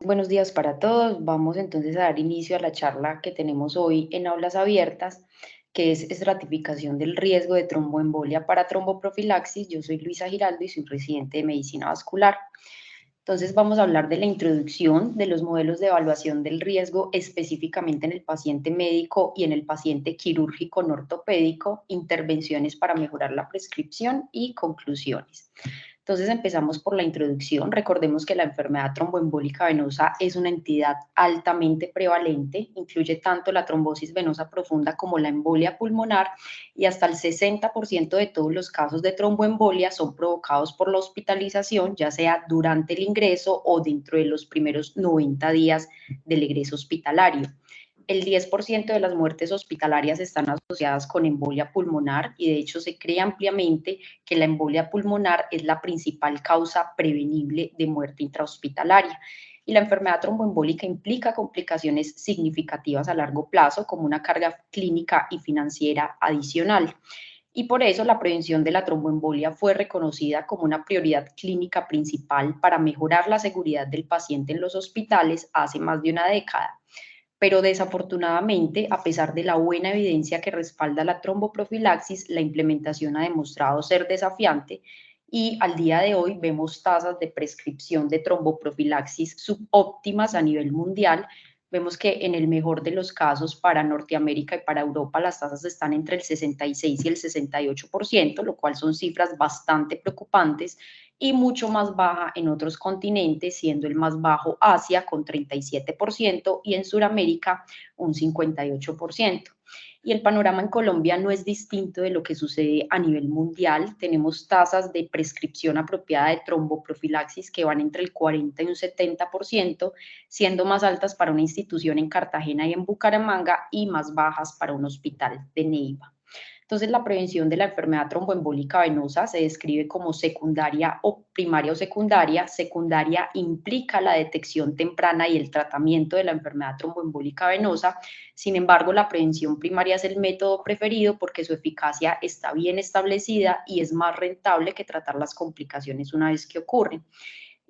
Buenos días para todos. Vamos entonces a dar inicio a la charla que tenemos hoy en aulas abiertas, que es estratificación del riesgo de tromboembolia para tromboprofilaxis. Yo soy Luisa Giraldo y soy residente de medicina vascular. Entonces vamos a hablar de la introducción de los modelos de evaluación del riesgo específicamente en el paciente médico y en el paciente quirúrgico no ortopédico, intervenciones para mejorar la prescripción y conclusiones. Entonces empezamos por la introducción. Recordemos que la enfermedad tromboembólica venosa es una entidad altamente prevalente, incluye tanto la trombosis venosa profunda como la embolia pulmonar y hasta el 60% de todos los casos de tromboembolia son provocados por la hospitalización, ya sea durante el ingreso o dentro de los primeros 90 días del egreso hospitalario. El 10% de las muertes hospitalarias están asociadas con embolia pulmonar y de hecho se cree ampliamente que la embolia pulmonar es la principal causa prevenible de muerte intrahospitalaria. Y la enfermedad tromboembólica implica complicaciones significativas a largo plazo, como una carga clínica y financiera adicional. Y por eso la prevención de la tromboembolia fue reconocida como una prioridad clínica principal para mejorar la seguridad del paciente en los hospitales hace más de una década. Pero desafortunadamente, a pesar de la buena evidencia que respalda la tromboprofilaxis, la implementación ha demostrado ser desafiante y al día de hoy vemos tasas de prescripción de tromboprofilaxis subóptimas a nivel mundial. Vemos que en el mejor de los casos para Norteamérica y para Europa las tasas están entre el 66 y el 68%, lo cual son cifras bastante preocupantes, y mucho más baja en otros continentes, siendo el más bajo Asia con 37% y en Sudamérica un 58%. Y el panorama en Colombia no es distinto de lo que sucede a nivel mundial. Tenemos tasas de prescripción apropiada de tromboprofilaxis que van entre el 40 y un 70%, siendo más altas para una institución en Cartagena y en Bucaramanga y más bajas para un hospital de Neiva. Entonces, la prevención de la enfermedad tromboembólica venosa se describe como secundaria o primaria o secundaria. Secundaria implica la detección temprana y el tratamiento de la enfermedad tromboembólica venosa. Sin embargo, la prevención primaria es el método preferido porque su eficacia está bien establecida y es más rentable que tratar las complicaciones una vez que ocurren.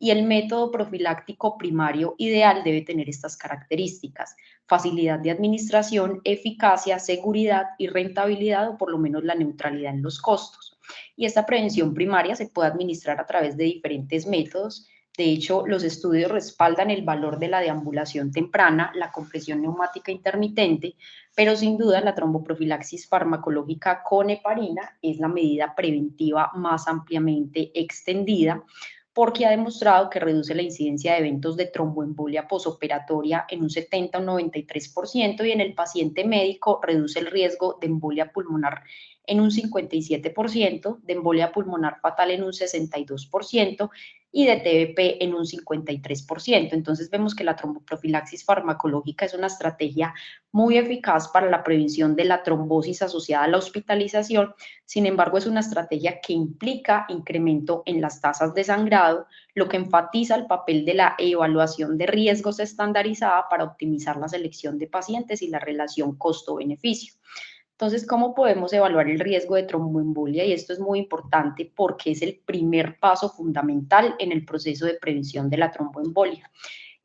Y el método profiláctico primario ideal debe tener estas características: facilidad de administración, eficacia, seguridad y rentabilidad, o por lo menos la neutralidad en los costos. Y esta prevención primaria se puede administrar a través de diferentes métodos. De hecho, los estudios respaldan el valor de la deambulación temprana, la compresión neumática intermitente, pero sin duda la tromboprofilaxis farmacológica con heparina es la medida preventiva más ampliamente extendida, porque ha demostrado que reduce la incidencia de eventos de tromboembolia posoperatoria en un 70 o un 93% y en el paciente médico reduce el riesgo de embolia pulmonar en un 57%, de embolia pulmonar fatal en un 62% y de TBP en un 53%. Entonces vemos que la tromboprofilaxis farmacológica es una estrategia muy eficaz para la prevención de la trombosis asociada a la hospitalización. Sin embargo, es una estrategia que implica incremento en las tasas de sangrado, lo que enfatiza el papel de la evaluación de riesgos estandarizada para optimizar la selección de pacientes y la relación costo-beneficio. Entonces, ¿cómo podemos evaluar el riesgo de tromboembolia? Y esto es muy importante porque es el primer paso fundamental en el proceso de prevención de la tromboembolia.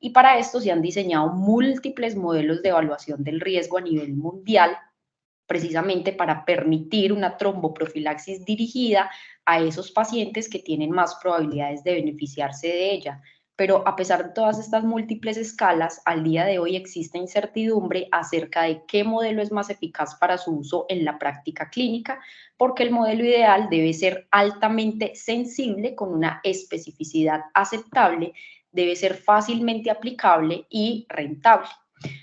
Y para esto se han diseñado múltiples modelos de evaluación del riesgo a nivel mundial, precisamente para permitir una tromboprofilaxis dirigida a esos pacientes que tienen más probabilidades de beneficiarse de ella. Pero a pesar de todas estas múltiples escalas, al día de hoy existe incertidumbre acerca de qué modelo es más eficaz para su uso en la práctica clínica, porque el modelo ideal debe ser altamente sensible, con una especificidad aceptable, debe ser fácilmente aplicable y rentable.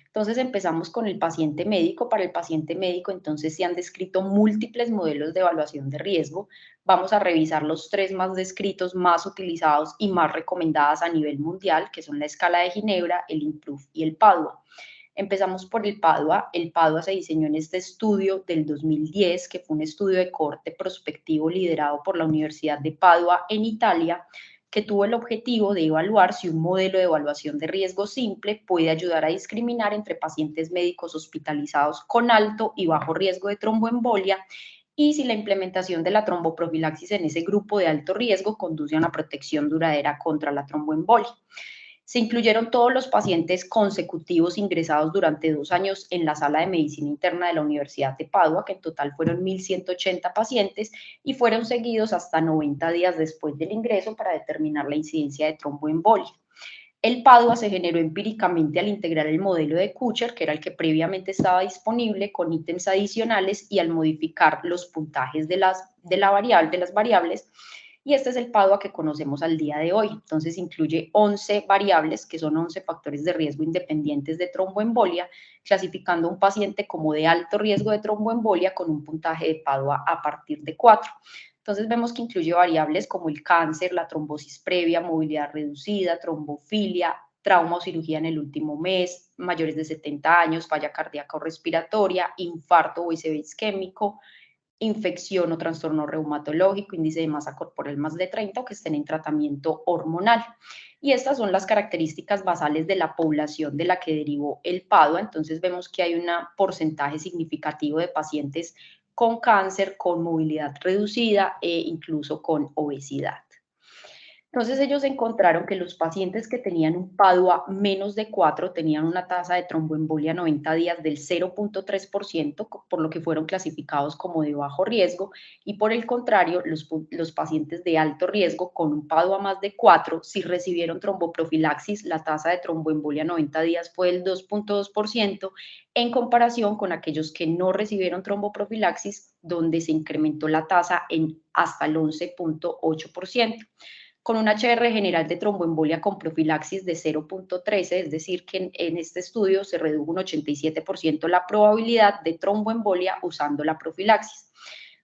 Entonces empezamos con el paciente médico. Para el paciente médico, entonces se han descrito múltiples modelos de evaluación de riesgo. Vamos a revisar los tres más descritos, más utilizados y más recomendadas a nivel mundial, que son la escala de Ginebra, el IMPROVE y el PADUA. Empezamos por el PADUA. El PADUA se diseñó en este estudio del 2010, que fue un estudio de cohorte prospectivo liderado por la Universidad de Padua en Italia, que tuvo el objetivo de evaluar si un modelo de evaluación de riesgo simple puede ayudar a discriminar entre pacientes médicos hospitalizados con alto y bajo riesgo de tromboembolia y si la implementación de la tromboprofilaxis en ese grupo de alto riesgo conduce a una protección duradera contra la tromboembolia. Se incluyeron todos los pacientes consecutivos ingresados durante 2 años en la sala de medicina interna de la Universidad de Padua, que en total fueron 1.180 pacientes, y fueron seguidos hasta 90 días después del ingreso para determinar la incidencia de tromboembolia. El Padua se generó empíricamente al integrar el modelo de Kucher, que era el que previamente estaba disponible, con ítems adicionales y al modificar los puntajes de las variables. Y este es el Padua que conocemos al día de hoy. Entonces incluye 11 variables, que son 11 factores de riesgo independientes de tromboembolia, clasificando a un paciente como de alto riesgo de tromboembolia con un puntaje de Padua a partir de 4. Entonces vemos que incluye variables como el cáncer, la trombosis previa, movilidad reducida, trombofilia, trauma o cirugía en el último mes, mayores de 70 años, falla cardíaca o respiratoria, infarto o ICV isquémico, infección o trastorno reumatológico, índice de masa corporal más de 30 o que estén en tratamiento hormonal. Y estas son las características basales de la población de la que derivó el Padua. Entonces vemos que hay un porcentaje significativo de pacientes con cáncer, con movilidad reducida e incluso con obesidad. Entonces ellos encontraron que los pacientes que tenían un Padua menos de 4 tenían una tasa de tromboembolia 90 días del 0.3%, por lo que fueron clasificados como de bajo riesgo, y por el contrario, los pacientes de alto riesgo con un Padua más de 4, si recibieron tromboprofilaxis, la tasa de tromboembolia 90 días fue del 2.2%, en comparación con aquellos que no recibieron tromboprofilaxis, donde se incrementó la tasa en hasta el 11.8%. Con un HR general de tromboembolia con profilaxis de 0.13, es decir, que en este estudio se redujo un 87% la probabilidad de tromboembolia usando la profilaxis.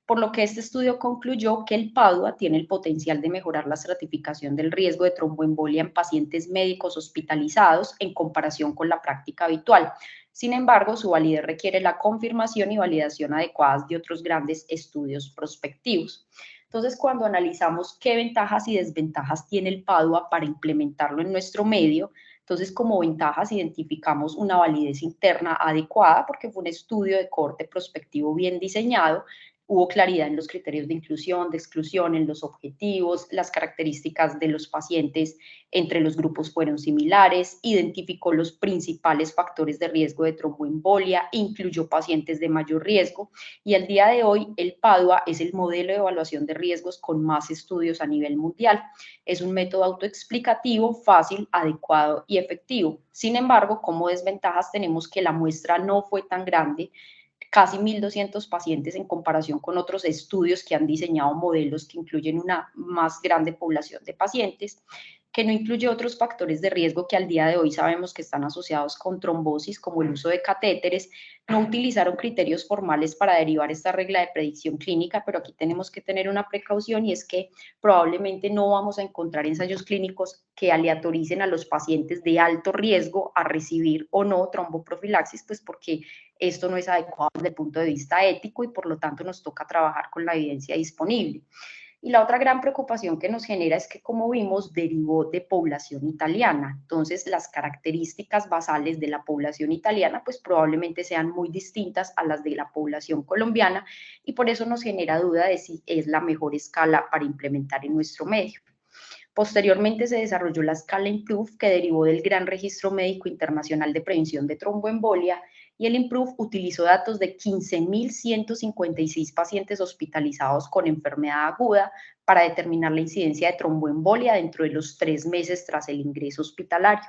Por lo que este estudio concluyó que el Padua tiene el potencial de mejorar la estratificación del riesgo de tromboembolia en pacientes médicos hospitalizados en comparación con la práctica habitual. Sin embargo, su validez requiere la confirmación y validación adecuadas de otros grandes estudios prospectivos. Entonces, cuando analizamos qué ventajas y desventajas tiene el Padua para implementarlo en nuestro medio, entonces como ventajas identificamos una validez interna adecuada porque fue un estudio de corte prospectivo bien diseñado, hubo claridad en los criterios de inclusión, de exclusión, en los objetivos, las características de los pacientes entre los grupos fueron similares, identificó los principales factores de riesgo de tromboembolia, incluyó pacientes de mayor riesgo y al día de hoy el Padua es el modelo de evaluación de riesgos con más estudios a nivel mundial. Es un método autoexplicativo, fácil, adecuado y efectivo. Sin embargo, como desventajas tenemos que la muestra no fue tan grande, casi 1.200 pacientes en comparación con otros estudios que han diseñado modelos que incluyen una más grande población de pacientes, que no incluye otros factores de riesgo que al día de hoy sabemos que están asociados con trombosis, como el uso de catéteres. No utilizaron criterios formales para derivar esta regla de predicción clínica, pero aquí tenemos que tener una precaución y es que probablemente no vamos a encontrar ensayos clínicos que aleatoricen a los pacientes de alto riesgo a recibir o no tromboprofilaxis, pues porque esto no es adecuado desde el punto de vista ético y por lo tanto nos toca trabajar con la evidencia disponible. Y la otra gran preocupación que nos genera es que, como vimos, derivó de población italiana. Entonces, las características basales de la población italiana, pues probablemente sean muy distintas a las de la población colombiana y por eso nos genera duda de si es la mejor escala para implementar en nuestro medio. Posteriormente se desarrolló la escala IMPROVE, que derivó del Gran Registro Médico Internacional de Prevención de Tromboembolia, y el IMPROVE utilizó datos de 15.156 pacientes hospitalizados con enfermedad aguda para determinar la incidencia de tromboembolia dentro de los 3 meses tras el ingreso hospitalario.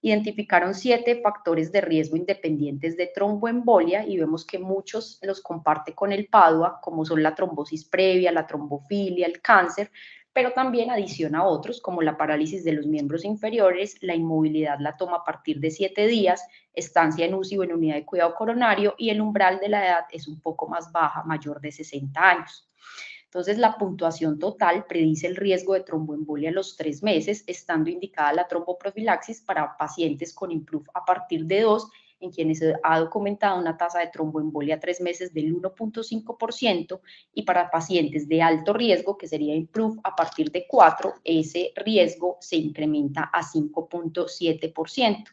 Identificaron 7 factores de riesgo independientes de tromboembolia y vemos que muchos los comparte con el Padua, como son la trombosis previa, la trombofilia, el cáncer, pero también adiciona otros como la parálisis de los miembros inferiores, la inmovilidad la toma a partir de 7 días, estancia en UCI o en unidad de cuidado coronario y el umbral de la edad es un poco más baja, mayor de 60 años. Entonces, la puntuación total predice el riesgo de tromboembolia a los 3 meses, estando indicada la tromboprofilaxis para pacientes con IMPROVE a partir de 2, en quienes se ha documentado una tasa de tromboembolia a 3 meses del 1.5%, y para pacientes de alto riesgo, que sería IMPROVE a partir de 4, ese riesgo se incrementa a 5.7%.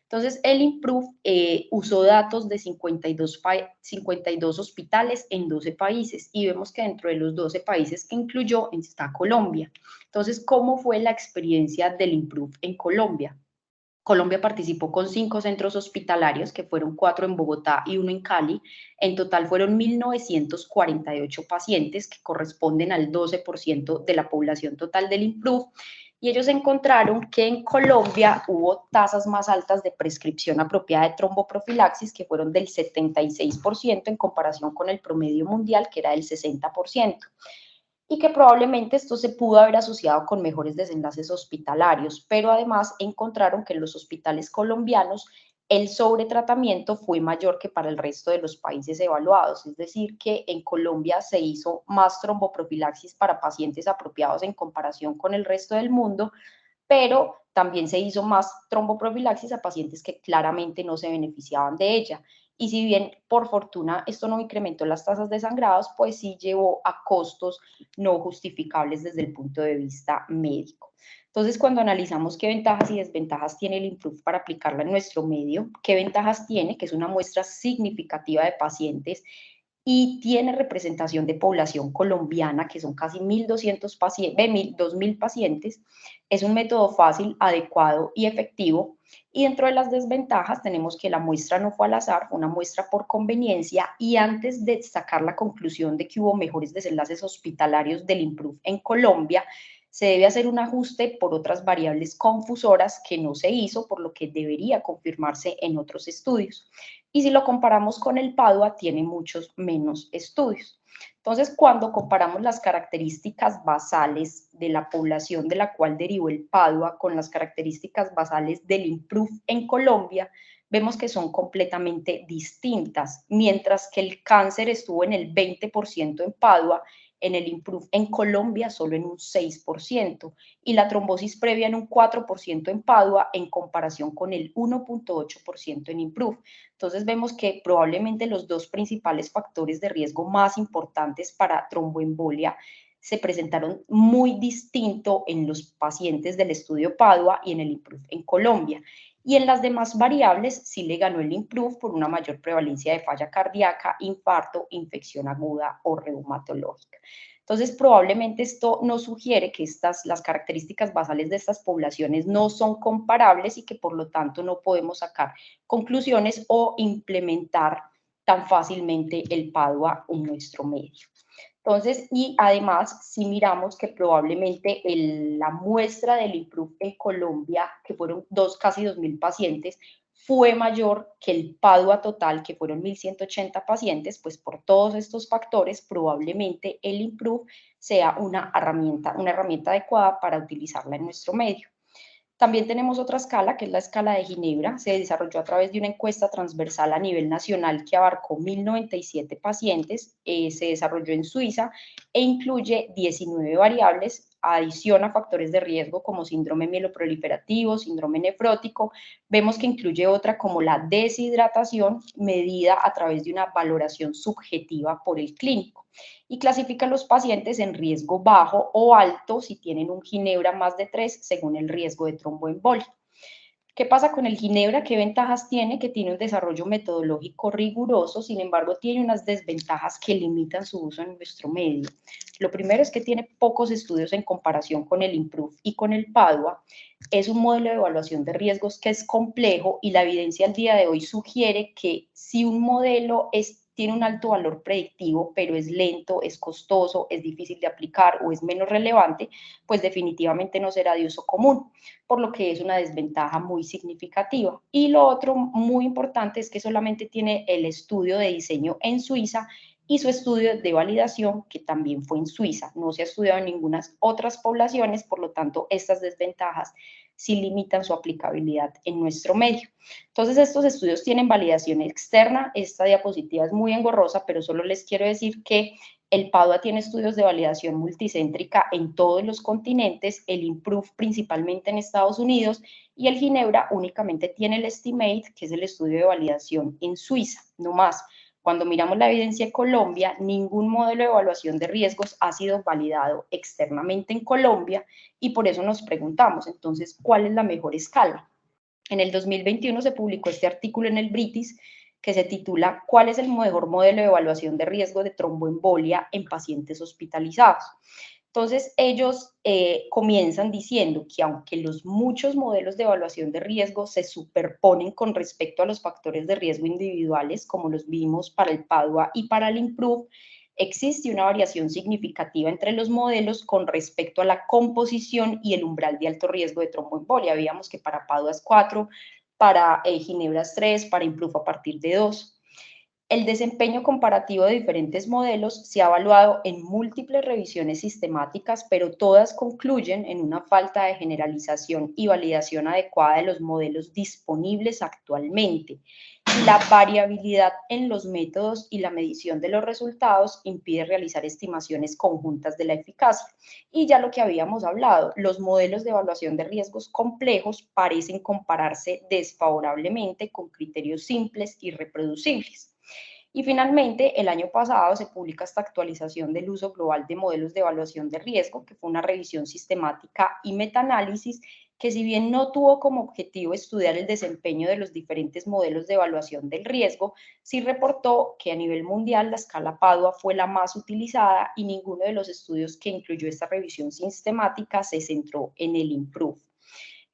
Entonces, el IMPROVE usó datos de 52 hospitales en 12 países y vemos que dentro de los 12 países que incluyó está Colombia. Entonces, ¿cómo fue la experiencia del IMPROVE en Colombia? Colombia participó con 5 centros hospitalarios, que fueron 4 en Bogotá y 1 en Cali. En total fueron 1.948 pacientes, que corresponden al 12% de la población total del IMPROVE. Y ellos encontraron que en Colombia hubo tasas más altas de prescripción apropiada de tromboprofilaxis, que fueron del 76% en comparación con el promedio mundial, que era del 60%. Y que probablemente esto se pudo haber asociado con mejores desenlaces hospitalarios, pero además encontraron que en los hospitales colombianos el sobretratamiento fue mayor que para el resto de los países evaluados, es decir, que en Colombia se hizo más tromboprofilaxis para pacientes apropiados en comparación con el resto del mundo, pero también se hizo más tromboprofilaxis a pacientes que claramente no se beneficiaban de ella. Y si bien por fortuna esto no incrementó las tasas de sangrados, pues sí llevó a costos no justificables desde el punto de vista médico. Entonces, cuando analizamos qué ventajas y desventajas tiene el IMPROVE para aplicarla en nuestro medio, qué ventajas tiene, que es una muestra significativa de pacientes y tiene representación de población colombiana, que son casi 1.200 pacientes, 2.000 pacientes, es un método fácil, adecuado y efectivo. Y dentro de las desventajas tenemos que la muestra no fue al azar, fue una muestra por conveniencia, y antes de sacar la conclusión de que hubo mejores desenlaces hospitalarios del IMPROVE en Colombia, se debe hacer un ajuste por otras variables confusoras que no se hizo, por lo que debería confirmarse en otros estudios. Y si lo comparamos con el PADUA, tiene muchos menos estudios. Entonces, cuando comparamos las características basales de la población de la cual derivó el PADUA con las características basales del IMPROVE en Colombia, vemos que son completamente distintas. Mientras que el cáncer estuvo en el 20% en PADUA, en el IMPROVE en Colombia solo en un 6%, y la trombosis previa en un 4% en PADUA en comparación con el 1.8% en IMPROVE. Entonces vemos que probablemente los dos principales factores de riesgo más importantes para tromboembolia se presentaron muy distinto en los pacientes del estudio PADUA y en el IMPROVE en Colombia. Y en las demás variables sí le ganó el IMPROVE por una mayor prevalencia de falla cardíaca, infarto, infección aguda o reumatológica. Entonces, probablemente esto nos sugiere que las características basales de estas poblaciones no son comparables y que por lo tanto no podemos sacar conclusiones o implementar tan fácilmente el PADUA en nuestro medio. Entonces, y además, si miramos que probablemente la muestra del IMPROVE en Colombia, que fueron casi 2.000 pacientes, fue mayor que el PADUA total, que fueron 1.180 pacientes, pues por todos estos factores, probablemente el IMPROVE sea una herramienta adecuada para utilizarla en nuestro medio. También tenemos otra escala, que es la escala de Ginebra. Se desarrolló a través de una encuesta transversal a nivel nacional que abarcó 1.097 pacientes. Se desarrolló en Suiza e incluye 19 variables, adiciona factores de riesgo como síndrome mieloproliferativo, síndrome nefrótico. Vemos que incluye otra como la deshidratación, medida a través de una valoración subjetiva por el clínico. Y clasifica a los pacientes en riesgo bajo o alto si tienen un Ginebra más de 3 según el riesgo de tromboembolia. ¿Qué pasa con el Ginebra? ¿Qué ventajas tiene? Que tiene un desarrollo metodológico riguroso, sin embargo tiene unas desventajas que limitan su uso en nuestro medio. Lo primero es que tiene pocos estudios en comparación con el IMPROVE y con el PADUA. Es un modelo de evaluación de riesgos que es complejo y la evidencia al día de hoy sugiere que si un modelo tiene un alto valor predictivo, pero es lento, es costoso, es difícil de aplicar o es menos relevante, pues definitivamente no será de uso común, por lo que es una desventaja muy significativa. Y lo otro muy importante es que solamente tiene el estudio de diseño en Suiza y su estudio de validación, que también fue en Suiza. No se ha estudiado en ninguna otras poblaciones, por lo tanto, estas desventajas sí limitan su aplicabilidad en nuestro medio. Entonces, estos estudios tienen validación externa. Esta diapositiva es muy engorrosa, pero solo les quiero decir que el PADUA tiene estudios de validación multicéntrica en todos los continentes, el IMPROVE principalmente en Estados Unidos y el Ginebra únicamente tiene el Estimate, que es el estudio de validación en Suiza, no más. Cuando miramos la evidencia en Colombia, ningún modelo de evaluación de riesgos ha sido validado externamente en Colombia y por eso nos preguntamos, entonces, ¿cuál es la mejor escala? En el 2021 se publicó este artículo en el British que se titula ¿Cuál es el mejor modelo de evaluación de riesgo de tromboembolia en pacientes hospitalizados? Entonces, ellos comienzan diciendo que aunque los muchos modelos de evaluación de riesgo se superponen con respecto a los factores de riesgo individuales, como los vimos para el PADUA y para el IMPROVE, existe una variación significativa entre los modelos con respecto a la composición y el umbral de alto riesgo de tromboembolia. Veíamos que para PADUA es 4, para Ginebra es 3, para IMPROVE a partir de 2. El desempeño comparativo de diferentes modelos se ha evaluado en múltiples revisiones sistemáticas, pero todas concluyen en una falta de generalización y validación adecuada de los modelos disponibles actualmente. La variabilidad en los métodos y la medición de los resultados impide realizar estimaciones conjuntas de la eficacia. Y ya lo que habíamos hablado, los modelos de evaluación de riesgos complejos parecen compararse desfavorablemente con criterios simples y reproducibles. Y finalmente, el año pasado se publica esta actualización del uso global de modelos de evaluación de riesgo, que fue una revisión sistemática y metaanálisis que, si bien no tuvo como objetivo estudiar el desempeño de los diferentes modelos de evaluación del riesgo, sí reportó que a nivel mundial la escala PADUA fue la más utilizada y ninguno de los estudios que incluyó esta revisión sistemática se centró en el IMPROVE.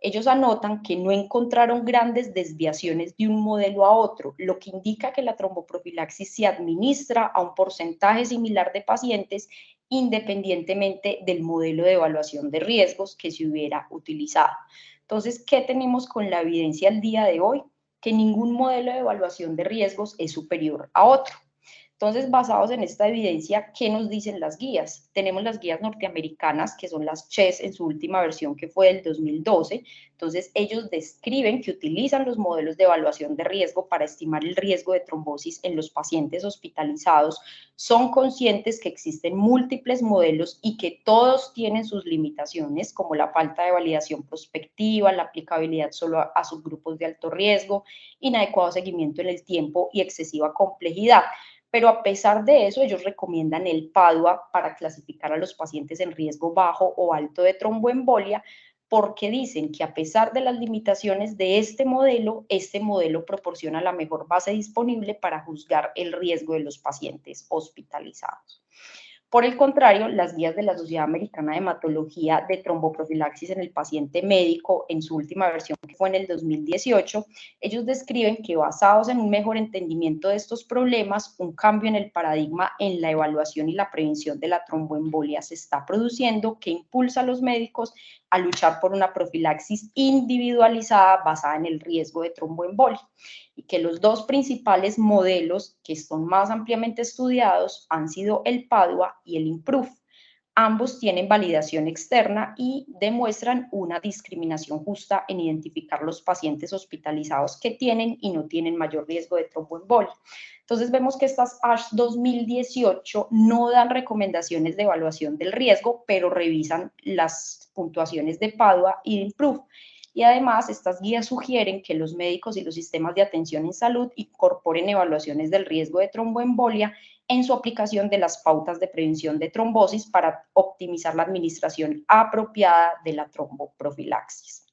Ellos anotan que no encontraron grandes desviaciones de un modelo a otro, lo que indica que la tromboprofilaxis se administra a un porcentaje similar de pacientes independientemente del modelo de evaluación de riesgos que se hubiera utilizado. Entonces, ¿qué tenemos con la evidencia al día de hoy? Que ningún modelo de evaluación de riesgos es superior a otro. Entonces, basados en esta evidencia, ¿qué nos dicen las guías? Tenemos las guías norteamericanas, que son las CHES en su última versión, que fue del 2012. Entonces, ellos describen que utilizan los modelos de evaluación de riesgo para estimar el riesgo de trombosis en los pacientes hospitalizados. Son conscientes que existen múltiples modelos y que todos tienen sus limitaciones, como la falta de validación prospectiva, la aplicabilidad solo a subgrupos de alto riesgo, inadecuado seguimiento en el tiempo y excesiva complejidad. Pero a pesar de eso, ellos recomiendan el PADUA para clasificar a los pacientes en riesgo bajo o alto de tromboembolia, porque dicen que a pesar de las limitaciones de este modelo proporciona la mejor base disponible para juzgar el riesgo de los pacientes hospitalizados. Por el contrario, las guías de la Sociedad Americana de Hematología de tromboprofilaxis en el paciente médico, en su última versión, que fue en el 2018, ellos describen que, basados en un mejor entendimiento de estos problemas, un cambio en el paradigma en la evaluación y la prevención de la tromboembolia se está produciendo, que impulsa a los médicos a luchar por una profilaxis individualizada basada en el riesgo de tromboembolia, y que los dos principales modelos que son más ampliamente estudiados han sido el PADUA y el IMPROVE. Ambos tienen validación externa y demuestran una discriminación justa en identificar los pacientes hospitalizados que tienen y no tienen mayor riesgo de tromboembolia. Entonces vemos que estas ASH 2018 no dan recomendaciones de evaluación del riesgo, pero revisan las puntuaciones de PADUA y de IMPROVE. Y además, estas guías sugieren que los médicos y los sistemas de atención en salud incorporen evaluaciones del riesgo de tromboembolia en su aplicación de las pautas de prevención de trombosis para optimizar la administración apropiada de la tromboprofilaxis.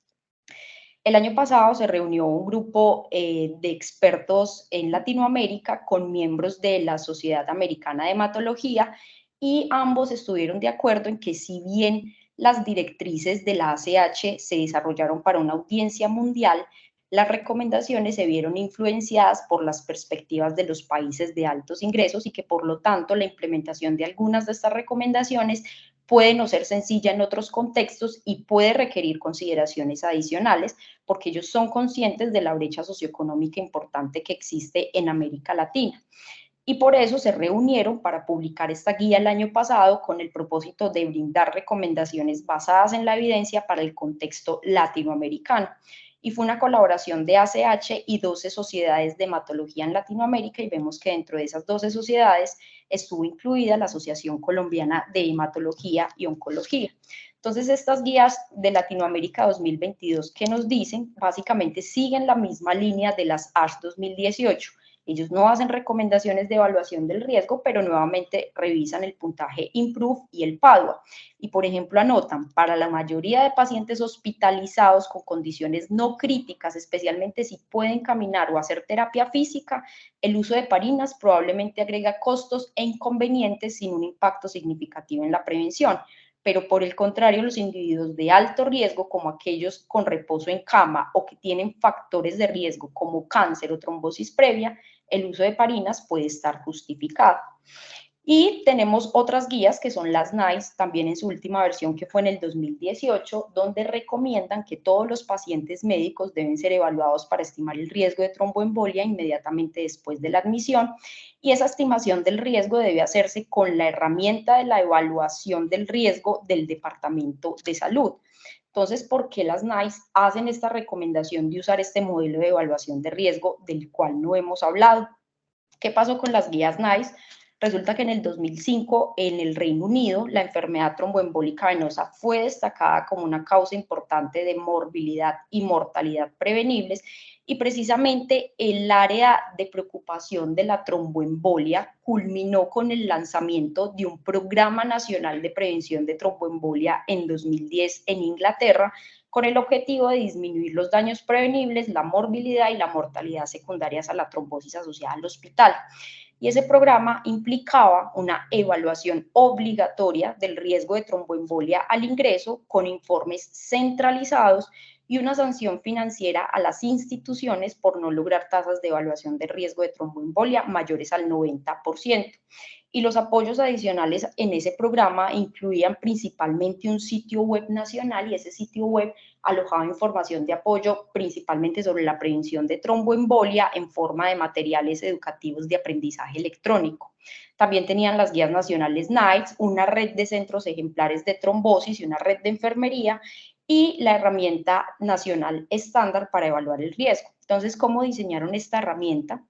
El año pasado se reunió un grupo de expertos en Latinoamérica con miembros de la Sociedad Americana de Hematología, y ambos estuvieron de acuerdo en que, si bien las directrices de la ACH se desarrollaron para una audiencia mundial, las recomendaciones se vieron influenciadas por las perspectivas de los países de altos ingresos, y que por lo tanto la implementación de algunas de estas recomendaciones puede no ser sencilla en otros contextos y puede requerir consideraciones adicionales, porque ellos son conscientes de la brecha socioeconómica importante que existe en América Latina. Y por eso se reunieron para publicar esta guía el año pasado, con el propósito de brindar recomendaciones basadas en la evidencia para el contexto latinoamericano. Y fue una colaboración de ACH y 12 sociedades de hematología en Latinoamérica, y vemos que dentro de esas 12 sociedades estuvo incluida la Asociación Colombiana de Hematología y Oncología. Entonces, estas guías de Latinoamérica 2022, ¿qué nos dicen? Básicamente siguen la misma línea de las ASH 2018. Ellos no hacen recomendaciones de evaluación del riesgo, pero nuevamente revisan el puntaje IMPROVE y el PADUA. Y, por ejemplo, anotan: para la mayoría de pacientes hospitalizados con condiciones no críticas, especialmente si pueden caminar o hacer terapia física, el uso de heparinas probablemente agrega costos e inconvenientes sin un impacto significativo en la prevención. pero por el contrario, los individuos de alto riesgo, como aquellos con reposo en cama o que tienen factores de riesgo como cáncer o trombosis previa, el uso de heparinas puede estar justificado. Y tenemos otras guías que son las NICE, también en su última versión que fue en el 2018, donde recomiendan que todos los pacientes médicos deben ser evaluados para estimar el riesgo de tromboembolia inmediatamente después de la admisión, y esa estimación del riesgo debe hacerse con la herramienta de la evaluación del riesgo del Departamento de Salud. Entonces, ¿por qué las NICE hacen esta recomendación de usar este modelo de evaluación de riesgo del cual no hemos hablado? ¿Qué pasó con las guías NICE? Resulta que en el 2005, en el Reino Unido, la enfermedad tromboembólica venosa fue destacada como una causa importante de morbilidad y mortalidad prevenibles, y precisamente el área de preocupación de la tromboembolia culminó con el lanzamiento de un Programa Nacional de Prevención de Tromboembolia en 2010 en Inglaterra, con el objetivo de disminuir los daños prevenibles, la morbilidad y la mortalidad secundarias a la trombosis asociada al hospital. Y ese programa implicaba una evaluación obligatoria del riesgo de tromboembolia al ingreso, con informes centralizados y una sanción financiera a las instituciones por no lograr tasas de evaluación de riesgo de tromboembolia mayores al 90%. Y los apoyos adicionales en ese programa incluían principalmente un sitio web nacional, y ese sitio web alojaba información de apoyo principalmente sobre la prevención de tromboembolia en forma de materiales educativos de aprendizaje electrónico. También tenían las guías nacionales NICE, una red de centros ejemplares de trombosis y una red de enfermería, y la herramienta nacional estándar para evaluar el riesgo. Entonces, ¿cómo diseñaron esta herramienta?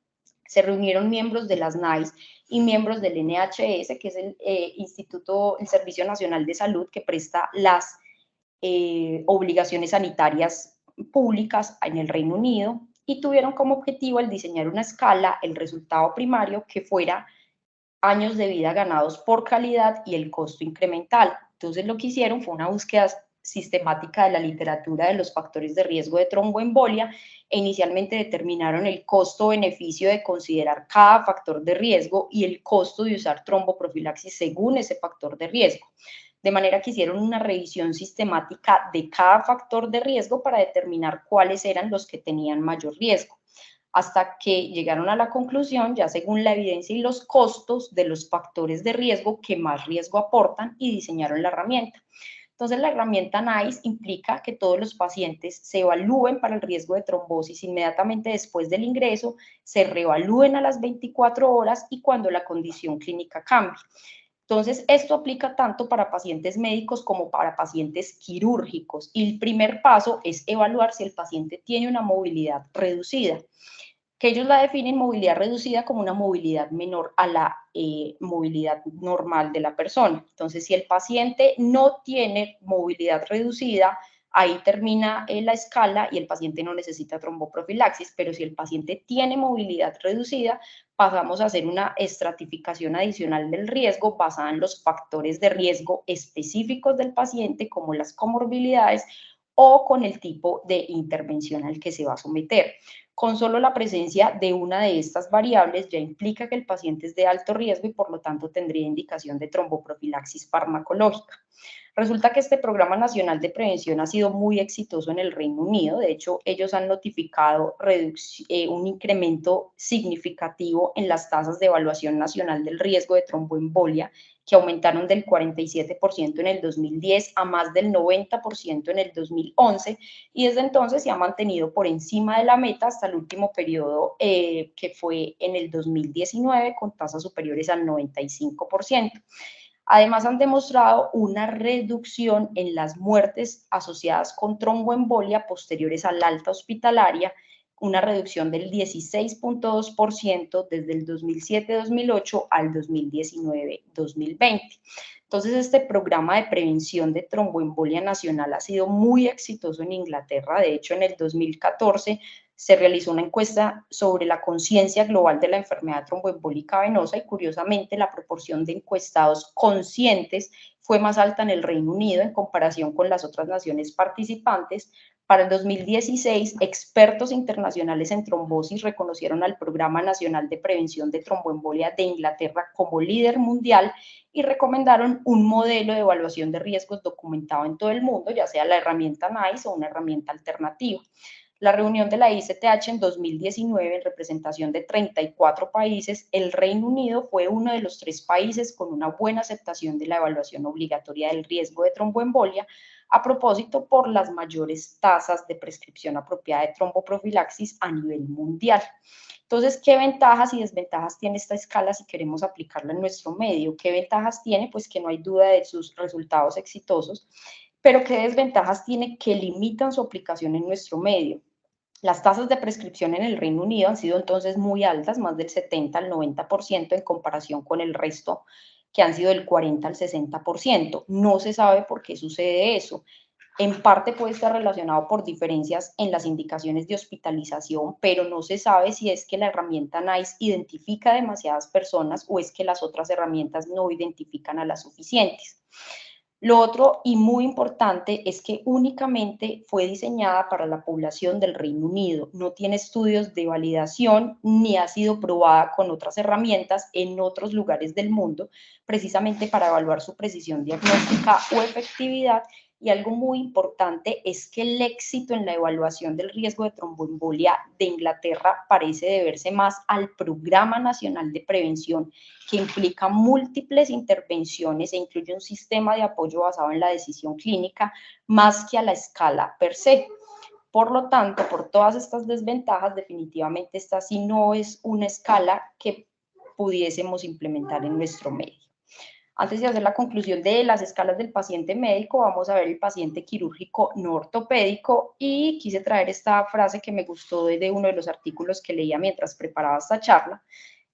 Se reunieron miembros de las NICE y miembros del NHS, que es el Servicio Nacional de Salud, que presta las obligaciones sanitarias públicas en el Reino Unido, y tuvieron como objetivo el diseñar una escala, el resultado primario, que fuera años de vida ganados por calidad y el costo incremental. Entonces, lo que hicieron fue una búsqueda sistemática de la literatura de los factores de riesgo de tromboembolia, e inicialmente determinaron el costo-beneficio de considerar cada factor de riesgo y el costo de usar tromboprofilaxis según ese factor de riesgo. De manera que hicieron una revisión sistemática de cada factor de riesgo para determinar cuáles eran los que tenían mayor riesgo, hasta que llegaron a la conclusión, ya según la evidencia y los costos, de los factores de riesgo que más riesgo aportan, y diseñaron la herramienta. Entonces, la herramienta NICE implica que todos los pacientes se evalúen para el riesgo de trombosis inmediatamente después del ingreso, se reevalúen a las 24 horas y cuando la condición clínica cambie. Entonces, esto aplica tanto para pacientes médicos como para pacientes quirúrgicos, y el primer paso es evaluar si el paciente tiene una movilidad reducida, que ellos la definen movilidad reducida como una movilidad menor a la movilidad normal de la persona. Entonces, si el paciente no tiene movilidad reducida, ahí termina la escala y el paciente no necesita tromboprofilaxis, pero si el paciente tiene movilidad reducida, pasamos a hacer una estratificación adicional del riesgo basada en los factores de riesgo específicos del paciente, como las comorbilidades, o con el tipo de intervención al que se va a someter. Con solo la presencia de una de estas variables ya implica que el paciente es de alto riesgo y por lo tanto tendría indicación de tromboprofilaxis farmacológica. Resulta que este Programa Nacional de Prevención ha sido muy exitoso en el Reino Unido. De hecho, ellos han notificado un incremento significativo en las tasas de evaluación nacional del riesgo de tromboembolia, que aumentaron del 47% en el 2010 a más del 90% en el 2011, y desde entonces se ha mantenido por encima de la meta hasta el último periodo, que fue en el 2019, con tasas superiores al 95%. Además, han demostrado una reducción en las muertes asociadas con tromboembolia posteriores al alta hospitalaria, una reducción del 16.2% desde el 2007-2008 al 2019-2020. Entonces, este programa de prevención de tromboembolia nacional ha sido muy exitoso en Inglaterra. De hecho, en el 2014 se realizó una encuesta sobre la conciencia global de la enfermedad tromboembólica venosa, y curiosamente la proporción de encuestados conscientes fue más alta en el Reino Unido en comparación con las otras naciones participantes. Para el 2016, expertos internacionales en trombosis reconocieron al Programa Nacional de Prevención de Tromboembolia de Inglaterra como líder mundial y recomendaron un modelo de evaluación de riesgos documentado en todo el mundo, ya sea la herramienta NICE o una herramienta alternativa. La reunión de la ICTH en 2019, en representación de 34 países, el Reino Unido fue uno de los 3 países con una buena aceptación de la evaluación obligatoria del riesgo de tromboembolia, a propósito por las mayores tasas de prescripción apropiada de tromboprofilaxis a nivel mundial. Entonces, ¿qué ventajas y desventajas tiene esta escala si queremos aplicarla en nuestro medio? ¿Qué ventajas tiene? Pues que no hay duda de sus resultados exitosos, pero ¿qué desventajas tiene que limitan su aplicación en nuestro medio? Las tasas de prescripción en el Reino Unido han sido entonces muy altas, más del 70 al 90% en comparación con el resto, que han sido del 40 al 60%. No se sabe por qué sucede eso. En parte puede estar relacionado por diferencias en las indicaciones de hospitalización, pero no se sabe si es que la herramienta NICE identifica demasiadas personas o es que las otras herramientas no identifican a las suficientes. Lo otro y muy importante es que únicamente fue diseñada para la población del Reino Unido. No tiene estudios de validación ni ha sido probada con otras herramientas en otros lugares del mundo, precisamente para evaluar su precisión diagnóstica o efectividad. Y algo muy importante es que el éxito en la evaluación del riesgo de tromboembolia de Inglaterra parece deberse más al Programa Nacional de Prevención, que implica múltiples intervenciones e incluye un sistema de apoyo basado en la decisión clínica, más que a la escala per se. Por lo tanto, por todas estas desventajas, definitivamente esta sí no es una escala que pudiésemos implementar en nuestro medio. Antes de hacer la conclusión de las escalas del paciente médico, vamos a ver el paciente quirúrgico no ortopédico, y quise traer esta frase que me gustó de uno de los artículos que leía mientras preparaba esta charla.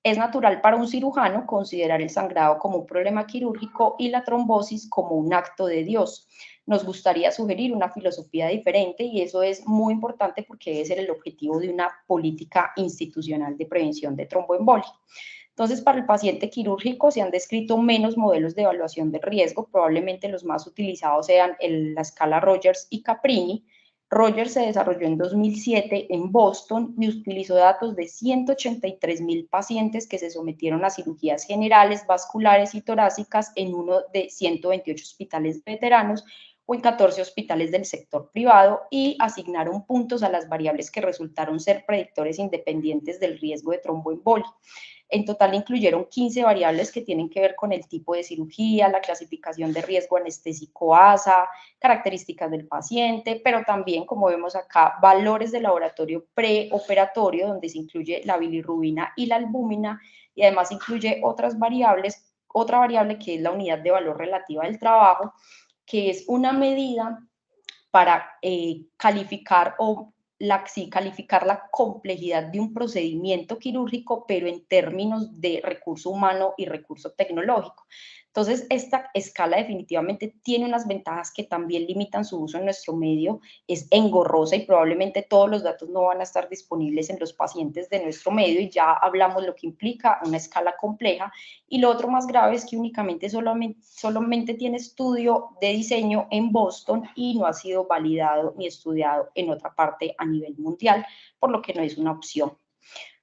Es natural para un cirujano considerar el sangrado como un problema quirúrgico y la trombosis como un acto de Dios. Nos gustaría sugerir una filosofía diferente, y eso es muy importante porque debe ser el objetivo de una política institucional de prevención de tromboembolia. Entonces, para el paciente quirúrgico se han descrito menos modelos de evaluación de riesgo. Probablemente los más utilizados sean la escala Rogers y Caprini. Rogers se desarrolló en 2007 en Boston y utilizó datos de 183,000 pacientes que se sometieron a cirugías generales, vasculares y torácicas en uno de 128 hospitales de veteranos o en 14 hospitales del sector privado, y asignaron puntos a las variables que resultaron ser predictores independientes del riesgo de tromboembolia. En total incluyeron 15 variables que tienen que ver con el tipo de cirugía, la clasificación de riesgo anestésico ASA, características del paciente, pero también, como vemos acá, valores de laboratorio preoperatorio, donde se incluye la bilirrubina y la albúmina, y además incluye otras variables, otra variable que es la unidad de valor relativa del trabajo, que es una medida para calificar calificar la complejidad de un procedimiento quirúrgico, pero en términos de recurso humano y recurso tecnológico. Entonces, esta escala definitivamente tiene unas ventajas que también limitan su uso en nuestro medio. Es engorrosa y probablemente todos los datos no van a estar disponibles en los pacientes de nuestro medio, y ya hablamos lo que implica una escala compleja. Y lo otro más grave es que únicamente solamente tiene estudio de diseño en Boston y no ha sido validado ni estudiado en otra parte a nivel mundial, por lo que no es una opción.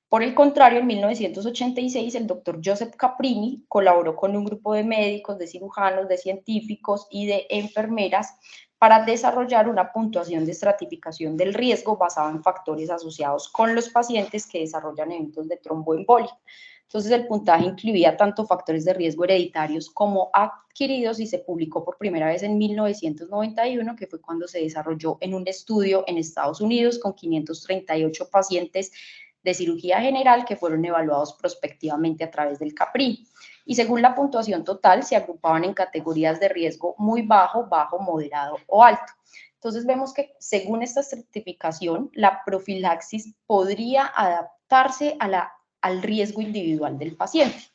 Por el contrario, en 1986, el doctor Joseph Caprini colaboró con un grupo de médicos, de cirujanos, de científicos y de enfermeras para desarrollar una puntuación de estratificación del riesgo basada en factores asociados con los pacientes que desarrollan eventos de tromboembolia. Entonces, el puntaje incluía tanto factores de riesgo hereditarios como adquiridos, y se publicó por primera vez en 1991, que fue cuando se desarrolló en un estudio en Estados Unidos con 538 pacientes de cirugía general que fueron evaluados prospectivamente a través del Caprini. Y según la puntuación total, se agrupaban en categorías de riesgo muy bajo, bajo, moderado o alto. Entonces vemos que según esta certificación, la profilaxis podría adaptarse al riesgo individual del paciente.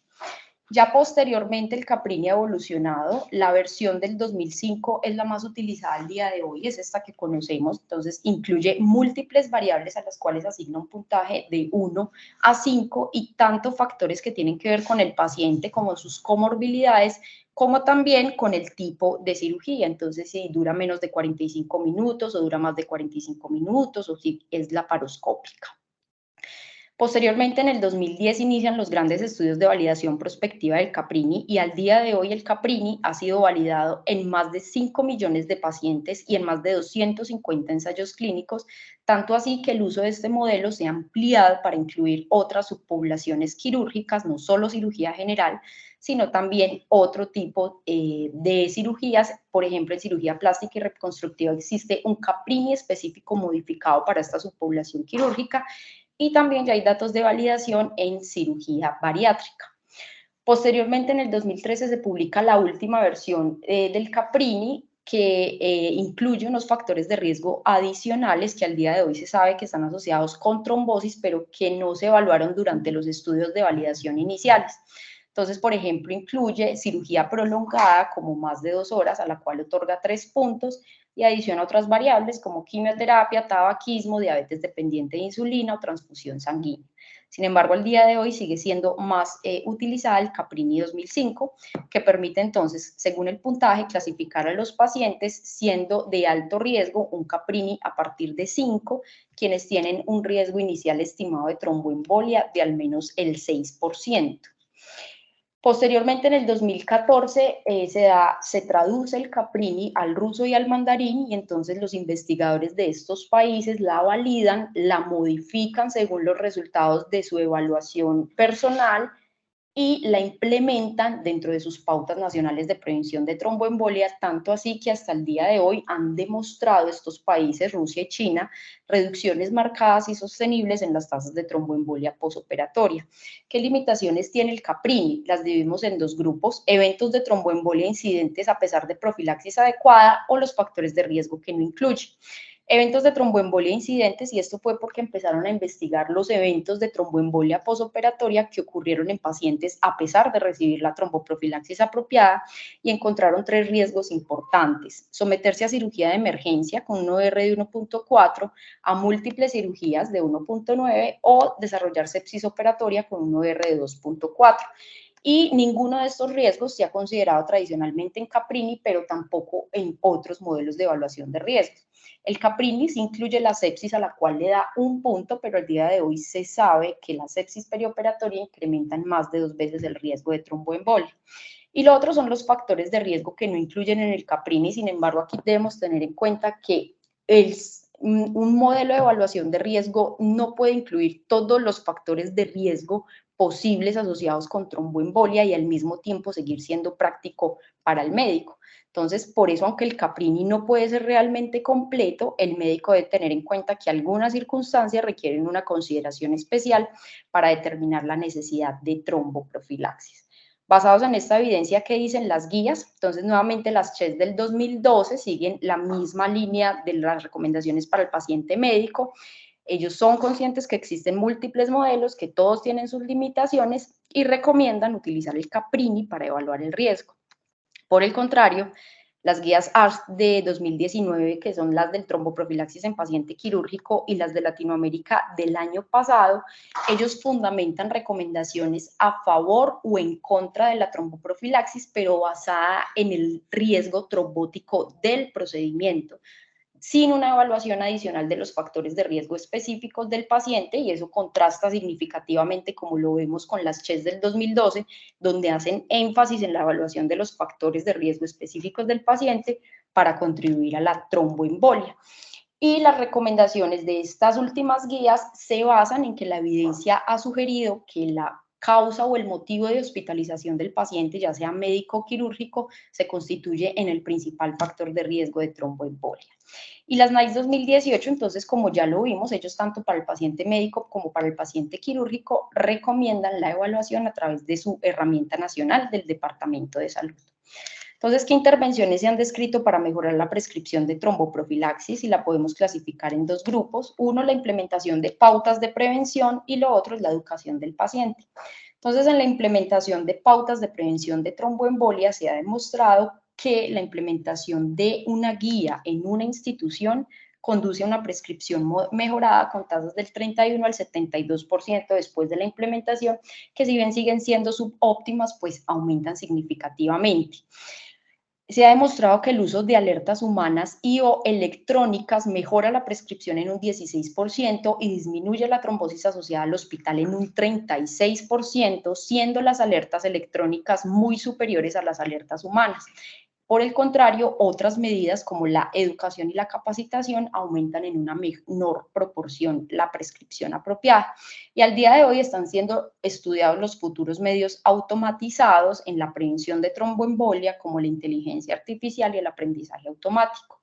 Ya posteriormente el Caprini ha evolucionado. La versión del 2005 es la más utilizada al día de hoy, es esta que conocemos. Entonces incluye múltiples variables a las cuales asigna un puntaje de 1 a 5, y tanto factores que tienen que ver con el paciente como sus comorbilidades, como también con el tipo de cirugía. Entonces, si dura menos de 45 minutos o dura más de 45 minutos o si es laparoscópica. Posteriormente, en el 2010 inician los grandes estudios de validación prospectiva del Caprini y al día de hoy el Caprini ha sido validado en más de 5 millones de pacientes y en más de 250 ensayos clínicos, tanto así que el uso de este modelo se ha ampliado para incluir otras subpoblaciones quirúrgicas, no solo cirugía general, sino también otro tipo de cirugías. Por ejemplo, en cirugía plástica y reconstructiva existe un Caprini específico modificado para esta subpoblación quirúrgica y también ya hay datos de validación en cirugía bariátrica. Posteriormente, en el 2013 se publica la última versión del Caprini, que incluye unos factores de riesgo adicionales que al día de hoy se sabe que están asociados con trombosis, pero que no se evaluaron durante los estudios de validación iniciales. Entonces, por ejemplo, incluye cirugía prolongada como más de 2 horas, a la cual otorga 3 puntos, y adiciona otras variables como quimioterapia, tabaquismo, diabetes dependiente de insulina o transfusión sanguínea. Sin embargo, al día de hoy sigue siendo más utilizada el Caprini 2005, que permite entonces, según el puntaje, clasificar a los pacientes siendo de alto riesgo un Caprini a partir de 5, quienes tienen un riesgo inicial estimado de tromboembolia de al menos el 6%. Posteriormente, en el 2014, se traduce el Caprini al ruso y al mandarín y entonces los investigadores de estos países la validan, la modifican según los resultados de su evaluación personal y la implementan dentro de sus pautas nacionales de prevención de tromboembolia, tanto así que hasta el día de hoy han demostrado estos países, Rusia y China, reducciones marcadas y sostenibles en las tasas de tromboembolia posoperatoria. ¿Qué limitaciones tiene el Caprini? Las dividimos en 2 grupos: eventos de tromboembolia incidentes a pesar de profilaxis adecuada o los factores de riesgo que no incluye. Eventos de tromboembolia incidentes, y esto fue porque empezaron a investigar los eventos de tromboembolia posoperatoria que ocurrieron en pacientes a pesar de recibir la tromboprofilaxis apropiada, y encontraron 3 riesgos importantes: someterse a cirugía de emergencia con un OR de 1.4, a múltiples cirugías de 1.9 o desarrollar sepsis operatoria con un OR de 2.4. Y ninguno de estos riesgos se ha considerado tradicionalmente en Caprini, pero tampoco en otros modelos de evaluación de riesgos. El Caprini sí incluye la sepsis, a la cual le da 1 punto, pero al día de hoy se sabe que la sepsis perioperatoria incrementa en más de 2 veces el riesgo de tromboembolia. Y lo otro son los factores de riesgo que no incluyen en el Caprini. Sin embargo, aquí debemos tener en cuenta que un modelo de evaluación de riesgo no puede incluir todos los factores de riesgo posibles asociados con tromboembolia y al mismo tiempo seguir siendo práctico para el médico. Entonces, por eso, aunque el Caprini no puede ser realmente completo, el médico debe tener en cuenta que algunas circunstancias requieren una consideración especial para determinar la necesidad de tromboprofilaxis. Basados en esta evidencia, ¿qué dicen las guías? Entonces, nuevamente, las CHES del 2012 siguen la misma línea de las recomendaciones para el paciente médico. Ellos son conscientes que existen múltiples modelos, que todos tienen sus limitaciones y recomiendan utilizar el Caprini para evaluar el riesgo. Por el contrario, las guías ARS de 2019, que son las del tromboprofilaxis en paciente quirúrgico, y las de Latinoamérica del año pasado, ellos fundamentan recomendaciones a favor o en contra de la tromboprofilaxis, pero basada en el riesgo trombótico del procedimiento, sin una evaluación adicional de los factores de riesgo específicos del paciente, y eso contrasta significativamente, como lo vemos con las CHES del 2012, donde hacen énfasis en la evaluación de los factores de riesgo específicos del paciente para contribuir a la tromboembolia. Y las recomendaciones de estas últimas guías se basan en que la evidencia ha sugerido que la causa o el motivo de hospitalización del paciente, ya sea médico o quirúrgico, se constituye en el principal factor de riesgo de tromboembolia. Y las NICE 2018, entonces, como ya lo vimos, ellos tanto para el paciente médico como para el paciente quirúrgico recomiendan la evaluación a través de su herramienta nacional del Departamento de Salud. Entonces, ¿qué intervenciones se han descrito para mejorar la prescripción de tromboprofilaxis? Y la podemos clasificar en 2 grupos. Uno, la implementación de pautas de prevención, y lo otro es la educación del paciente. Entonces, en la implementación de pautas de prevención de tromboembolia se ha demostrado que la implementación de una guía en una institución conduce a una prescripción mejorada con tasas del 31 al 72% después de la implementación, que si bien siguen siendo subóptimas, pues aumentan significativamente. Se ha demostrado que el uso de alertas humanas y o electrónicas mejora la prescripción en un 16% y disminuye la trombosis asociada al hospital en un 36%, siendo las alertas electrónicas muy superiores a las alertas humanas. Por el contrario, otras medidas como la educación y la capacitación aumentan en una menor proporción la prescripción apropiada. Y al día de hoy están siendo estudiados los futuros medios automatizados en la prevención de tromboembolia, como la inteligencia artificial y el aprendizaje automático.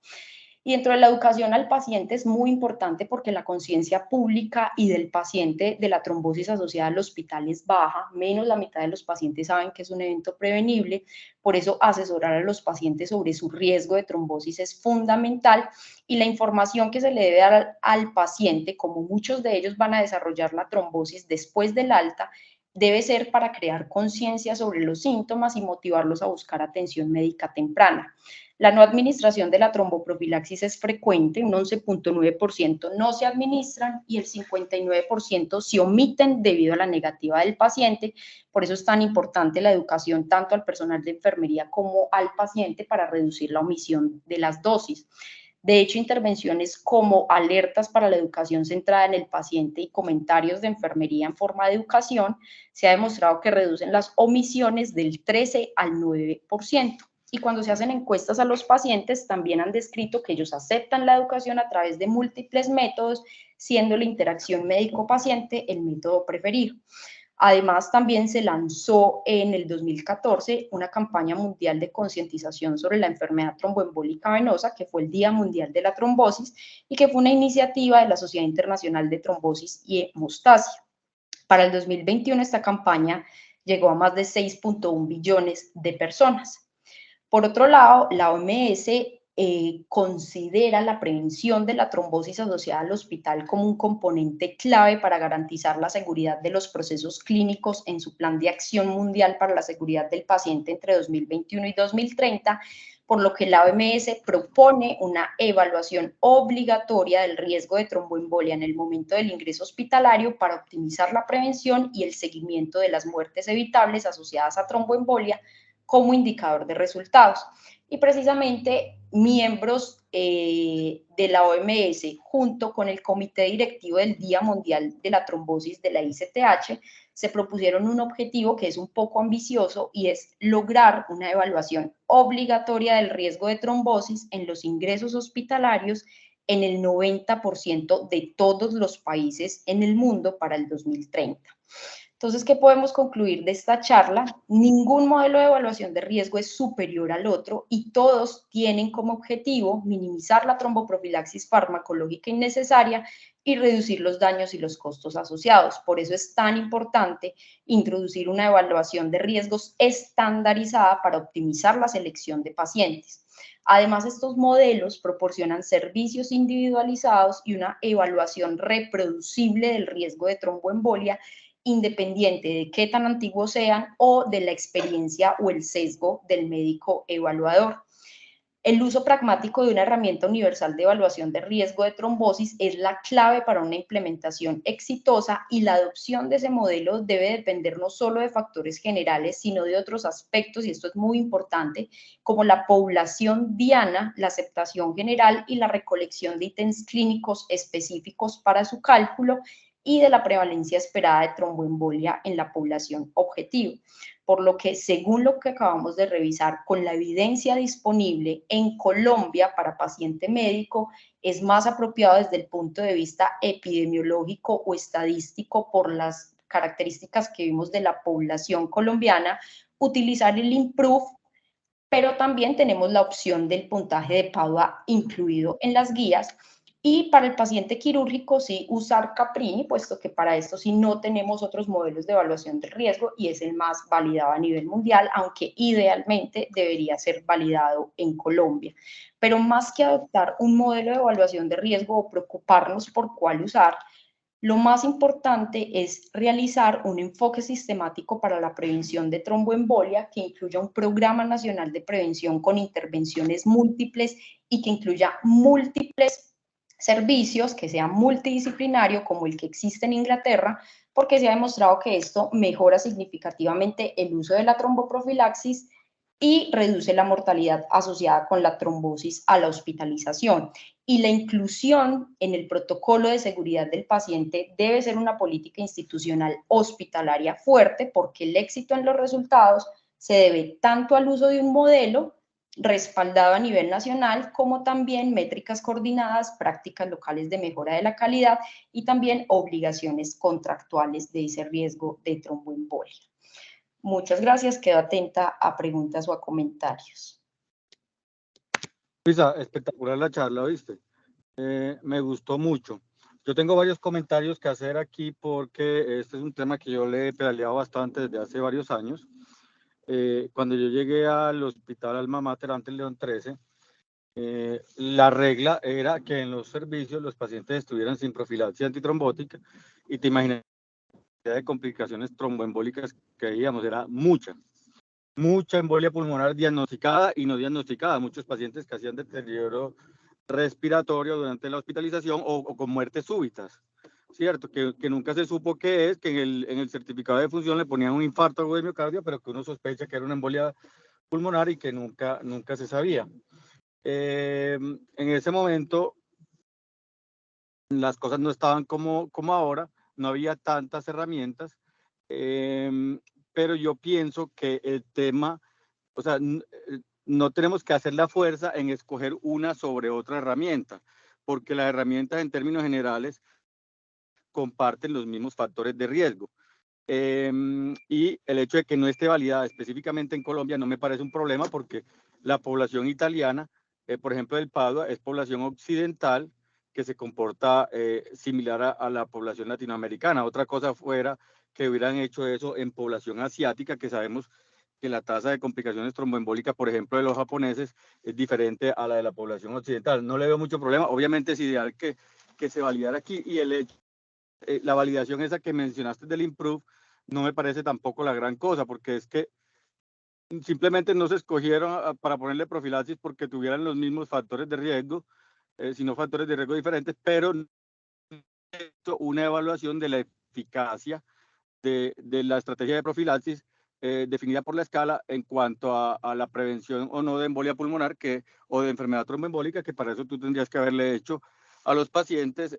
Y dentro de la educación al paciente es muy importante porque la conciencia pública y del paciente de la trombosis asociada al hospital es baja, menos la mitad de los pacientes saben que es un evento prevenible, por eso asesorar a los pacientes sobre su riesgo de trombosis es fundamental y la información que se le debe dar al paciente, como muchos de ellos van a desarrollar la trombosis después del alta, debe ser para crear conciencia sobre los síntomas y motivarlos a buscar atención médica temprana. La no administración de la tromboprofilaxis es frecuente, un 11.9% no se administran y el 59% se omiten debido a la negativa del paciente. Por eso es tan importante la educación tanto al personal de enfermería como al paciente para reducir la omisión de las dosis. De hecho, intervenciones como alertas para la educación centrada en el paciente y comentarios de enfermería en forma de educación se ha demostrado que reducen las omisiones del 13 al 9%. Y cuando se hacen encuestas a los pacientes, también han descrito que ellos aceptan la educación a través de múltiples métodos, siendo la interacción médico-paciente el método preferido. Además, también se lanzó en el 2014 una campaña mundial de concientización sobre la enfermedad tromboembólica venosa, que fue el Día Mundial de la Trombosis, y que fue una iniciativa de la Sociedad Internacional de Trombosis y Hemostasia. Para el 2021, esta campaña llegó a más de 6.1 billones de personas. Por otro lado, la OMS considera la prevención de la trombosis asociada al hospital como un componente clave para garantizar la seguridad de los procesos clínicos en su plan de acción mundial para la seguridad del paciente entre 2021 y 2030, por lo que la OMS propone una evaluación obligatoria del riesgo de tromboembolia en el momento del ingreso hospitalario para optimizar la prevención y el seguimiento de las muertes evitables asociadas a tromboembolia como indicador de resultados. Y precisamente miembros de la OMS, junto con el Comité Directivo del Día Mundial de la Trombosis de la ICTH, se propusieron un objetivo que es un poco ambicioso y es lograr una evaluación obligatoria del riesgo de trombosis en los ingresos hospitalarios en el 90% de todos los países en el mundo para el 2030. Entonces, ¿qué podemos concluir de esta charla? Ningún modelo de evaluación de riesgo es superior al otro y todos tienen como objetivo minimizar la tromboprofilaxis farmacológica innecesaria y reducir los daños y los costos asociados. Por eso es tan importante introducir una evaluación de riesgos estandarizada para optimizar la selección de pacientes. Además, estos modelos proporcionan servicios individualizados y una evaluación reproducible del riesgo de tromboembolia independiente de qué tan antiguos sean o de la experiencia o el sesgo del médico evaluador. El uso pragmático de una herramienta universal de evaluación de riesgo de trombosis es la clave para una implementación exitosa y la adopción de ese modelo debe depender no solo de factores generales, sino de otros aspectos, y esto es muy importante, como la población diana, la aceptación general y la recolección de ítems clínicos específicos para su cálculo y de la prevalencia esperada de tromboembolia en la población objetivo. Por lo que, según lo que acabamos de revisar, con la evidencia disponible en Colombia para paciente médico, es más apropiado desde el punto de vista epidemiológico o estadístico por las características que vimos de la población colombiana, utilizar el IMPROVE, pero también tenemos la opción del puntaje de Padua incluido en las guías. Y para el paciente quirúrgico sí usar Caprini, puesto que para esto sí no tenemos otros modelos de evaluación del riesgo y es el más validado a nivel mundial, aunque idealmente debería ser validado en Colombia. Pero más que adoptar un modelo de evaluación de riesgo o preocuparnos por cuál usar, lo más importante es realizar un enfoque sistemático para la prevención de tromboembolia que incluya un programa nacional de prevención con intervenciones múltiples y que incluya múltiples servicios que sea multidisciplinario como el que existe en Inglaterra, porque se ha demostrado que esto mejora significativamente el uso de la tromboprofilaxis y reduce la mortalidad asociada con la trombosis a la hospitalización. Y la inclusión en el protocolo de seguridad del paciente debe ser una política institucional hospitalaria fuerte, porque el éxito en los resultados se debe tanto al uso de un modelo respaldado a nivel nacional, como también métricas coordinadas, prácticas locales de mejora de la calidad y también obligaciones contractuales de ese riesgo de tromboembolia. Muchas gracias, quedo atenta a preguntas o a comentarios. Luisa, espectacular la charla, ¿viste? Me gustó mucho. Yo tengo varios comentarios que hacer aquí porque este es un tema que yo le he pedaleado bastante desde hace varios años. Cuando yo llegué al hospital Alma Mater antes León 13, la regla era que en los servicios los pacientes estuvieran sin profilaxis antitrombótica, y te imaginas de complicaciones tromboembólicas que veíamos, era mucha embolia pulmonar diagnosticada y no diagnosticada, muchos pacientes que hacían deterioro respiratorio durante la hospitalización o con muertes súbitas, ¿cierto? Que nunca se supo qué es, que en el certificado de función le ponían un infarto de miocardio, pero que uno sospecha que era una embolia pulmonar y que nunca se sabía. En ese momento las cosas no estaban como ahora, no había tantas herramientas, pero yo pienso que el tema, o sea, no tenemos que hacer la fuerza en escoger una sobre otra herramienta, porque las herramientas en términos generales comparten los mismos factores de riesgo. Y el hecho de que no esté validada específicamente en Colombia no me parece un problema, porque la población italiana, por ejemplo, del Padua, es población occidental que se comporta similar a la población latinoamericana. Otra cosa fuera que hubieran hecho eso en población asiática, que sabemos que la tasa de complicaciones tromboembólicas, por ejemplo, de los japoneses, es diferente a la de la población occidental. No le veo mucho problema. Obviamente es ideal que se validara aquí, y el hecho, la validación esa que mencionaste del IMPROVE no me parece tampoco la gran cosa, porque es que simplemente no se escogieron para ponerle profilaxis porque tuvieran los mismos factores de riesgo, sino factores de riesgo diferentes, pero una evaluación de la eficacia de la estrategia de profilaxis definida por la escala en cuanto a la prevención o no de embolia pulmonar o de enfermedad tromboembólica, que para eso tú tendrías que haberle hecho a los pacientes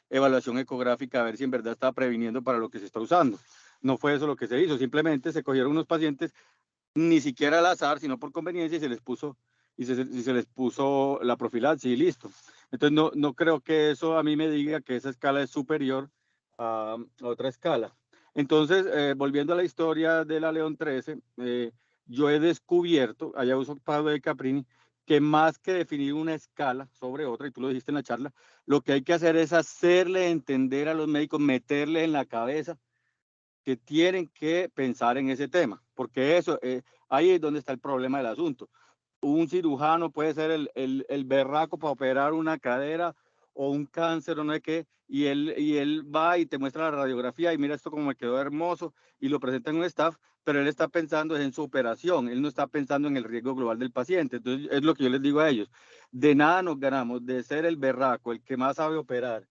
evaluación ecográfica, a ver si en verdad estaba previniendo para lo que se está usando. No fue eso lo que se hizo, simplemente se cogieron unos pacientes, ni siquiera al azar, sino por conveniencia, y se les puso la profilaxis y listo. Entonces no creo que eso a mí me diga que esa escala es superior a otra escala. Entonces, volviendo a la historia de la León 13, yo he descubierto, allá uso Pablo de Caprini, que más que definir una escala sobre otra, y tú lo dijiste en la charla, lo que hay que hacer es hacerle entender a los médicos, meterle en la cabeza que tienen que pensar en ese tema, porque eso, ahí es donde está el problema del asunto. Un cirujano puede ser el berraco para operar una cadera o un cáncer o no sé qué, y él va y te muestra la radiografía y mira esto como me quedó hermoso, y lo presenta en un staff, pero él está pensando en su operación, él no está pensando en el riesgo global del paciente. Entonces es lo que yo les digo a ellos: de nada nos ganamos de ser el berraco, el que más sabe operar,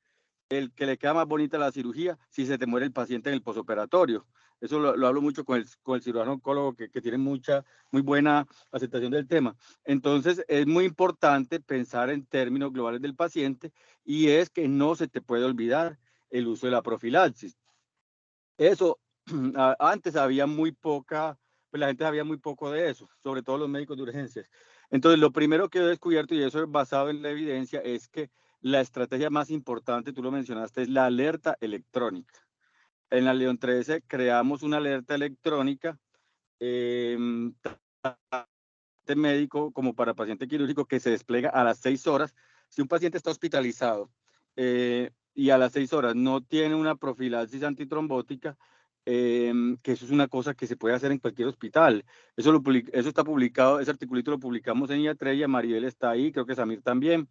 el que le queda más bonita la cirugía, si se te muere el paciente en el posoperatorio. Eso lo hablo mucho con el cirujano oncólogo, que tiene muy buena aceptación del tema. Entonces es muy importante pensar en términos globales del paciente, y es que no se te puede olvidar el uso de la profilaxis. Eso, antes había muy poca, pues la gente sabía muy poco de eso, sobre todo los médicos de urgencias. Entonces lo primero que he descubierto, y eso es basado en la evidencia, es que la estrategia más importante, tú lo mencionaste, es la alerta electrónica. En la León 13 creamos una alerta electrónica de médico como para paciente quirúrgico, que se despliega a las 6 horas. Si un paciente está hospitalizado y a las 6 horas no tiene una profilaxis antitrombótica, que eso es una cosa que se puede hacer en cualquier hospital. Eso está publicado, ese articulito lo publicamos en Iatreya, Maribel está ahí, creo que Samir también.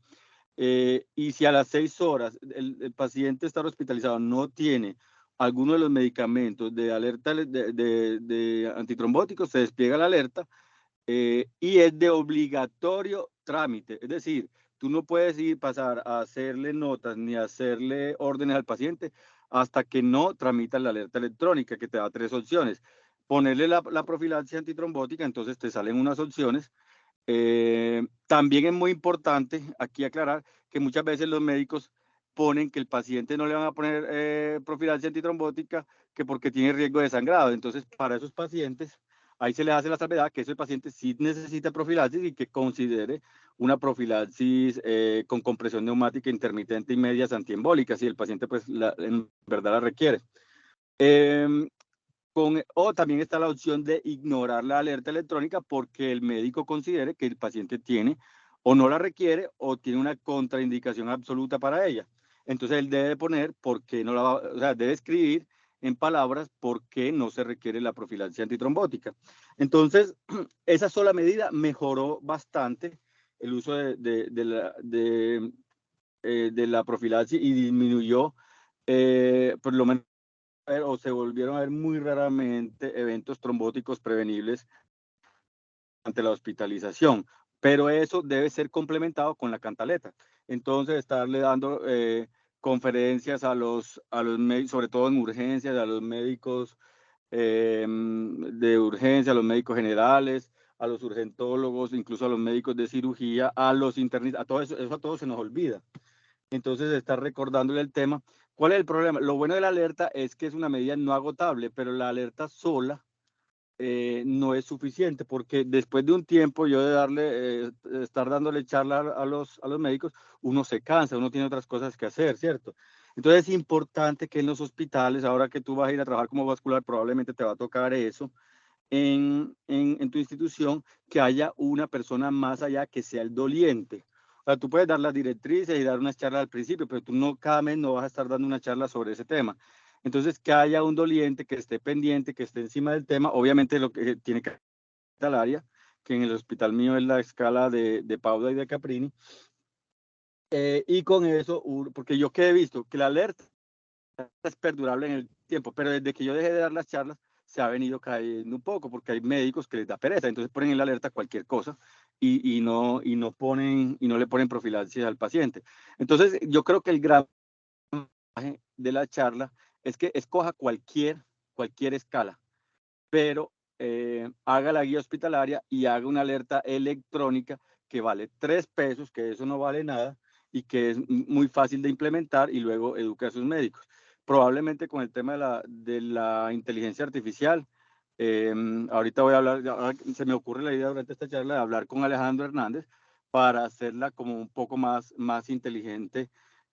Y si a las 6 horas el paciente está hospitalizado, no tiene alguno de los medicamentos de alerta de antitrombóticos, se despliega la alerta, y es de obligatorio trámite. Es decir, tú no puedes pasar a hacerle notas ni a hacerle órdenes al paciente hasta que no tramitas la alerta electrónica, que te da 3 opciones. Ponerle la profilaxis antitrombótica, entonces te salen unas opciones. También es muy importante aquí aclarar que muchas veces los médicos ponen que el paciente no le van a poner profilaxis antitrombótica que porque tiene riesgo de sangrado. Entonces, para esos pacientes, ahí se les hace la salvedad que ese paciente sí necesita profilaxis y que considere una profilaxis con compresión neumática intermitente y medias antiembólicas, si el paciente pues en verdad la requiere. O también está la opción de ignorar la alerta electrónica porque el médico considere que el paciente tiene o no la requiere o tiene una contraindicación absoluta para ella. Entonces él debe poner por qué no la va, o sea, debe escribir en palabras por qué no se requiere la profilaxis antitrombótica. Entonces, esa sola medida mejoró bastante el uso de la profilaxis y disminuyó por lo menos o se volvieron a ver muy raramente eventos trombóticos prevenibles ante la hospitalización, pero eso debe ser complementado con la cantaleta. Entonces, estarle dando conferencias a los médicos, sobre todo en urgencias, a los médicos de urgencia, a los médicos generales, a los urgentólogos, incluso a los médicos de cirugía, a los internistas, a todo eso a todos se nos olvida. Entonces, estar recordándole el tema. ¿Cuál es el problema? Lo bueno de la alerta es que es una medida no agotable, pero la alerta sola no es suficiente, porque después de un tiempo yo de estar dándole charla a los médicos, uno se cansa, uno tiene otras cosas que hacer, ¿cierto? Entonces es importante que en los hospitales, ahora que tú vas a ir a trabajar como vascular, probablemente te va a tocar eso, en tu institución, que haya una persona más allá que sea el doliente. O sea, tú puedes dar las directrices y dar unas charlas al principio, pero tú no, cada mes no vas a estar dando una charla sobre ese tema. Entonces, que haya un doliente que esté pendiente, que esté encima del tema, obviamente lo que tiene que estar al área, que en el hospital mío es la escala de Pauda y de Caprini, y con eso, porque yo que he visto que la alerta es perdurable en el tiempo, pero desde que yo dejé de dar las charlas, se ha venido cayendo un poco, porque hay médicos que les da pereza, entonces ponen en la alerta cualquier cosa y no le ponen profilaxis al paciente. Entonces, yo creo que el gran mensaje de la charla es que escoja cualquier escala, pero haga la guía hospitalaria y haga una alerta electrónica que vale 3 pesos, que eso no vale nada y que es muy fácil de implementar, y luego eduque a sus médicos. Probablemente con el tema de la inteligencia artificial, ahorita voy a hablar, se me ocurre la idea durante esta charla de hablar con Alejandro Hernández para hacerla como un poco más inteligente,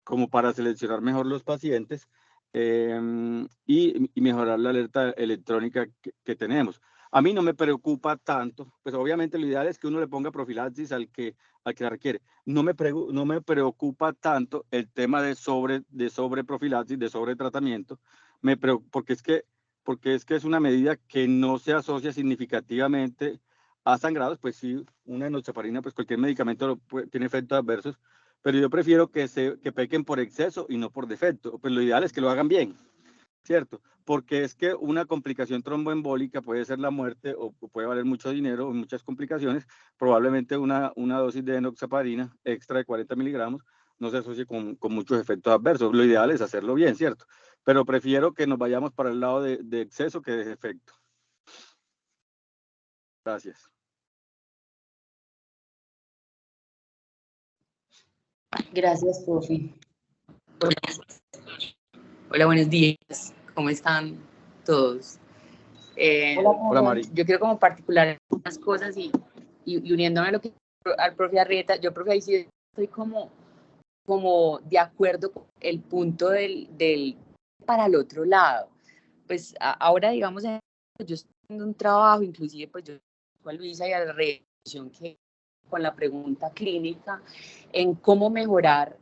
como para seleccionar mejor los pacientes y mejorar la alerta electrónica que tenemos. A mí no me preocupa tanto, pues obviamente lo ideal es que uno le ponga profilaxis al que la requiere. No me preocupa tanto el tema de sobreprofilaxis, de sobretratamiento, porque es que es una medida que no se asocia significativamente a sangrados. Pues sí, una enoxaparina, pues cualquier medicamento tiene efectos adversos, pero yo prefiero que pequen por exceso y no por defecto. Pues lo ideal es que lo hagan bien, ¿cierto? Porque es que una complicación tromboembólica puede ser la muerte o puede valer mucho dinero o muchas complicaciones. Probablemente una dosis de enoxaparina extra de 40 miligramos no se asocie con muchos efectos adversos. Lo ideal es hacerlo bien, ¿cierto? Pero prefiero que nos vayamos para el lado de exceso que de efecto. Gracias. Gracias, profe. Hola, buenos días. ¿Cómo están todos? Hola, Mari. Yo quiero como particular unas cosas y uniéndome a lo que al profe Arrieta, yo, profe, ahí sí estoy como de acuerdo con el punto del para el otro lado. Pues ahora, digamos, yo estoy haciendo un trabajo, inclusive pues yo con Luisa y a la revisión que con la pregunta clínica en cómo mejorar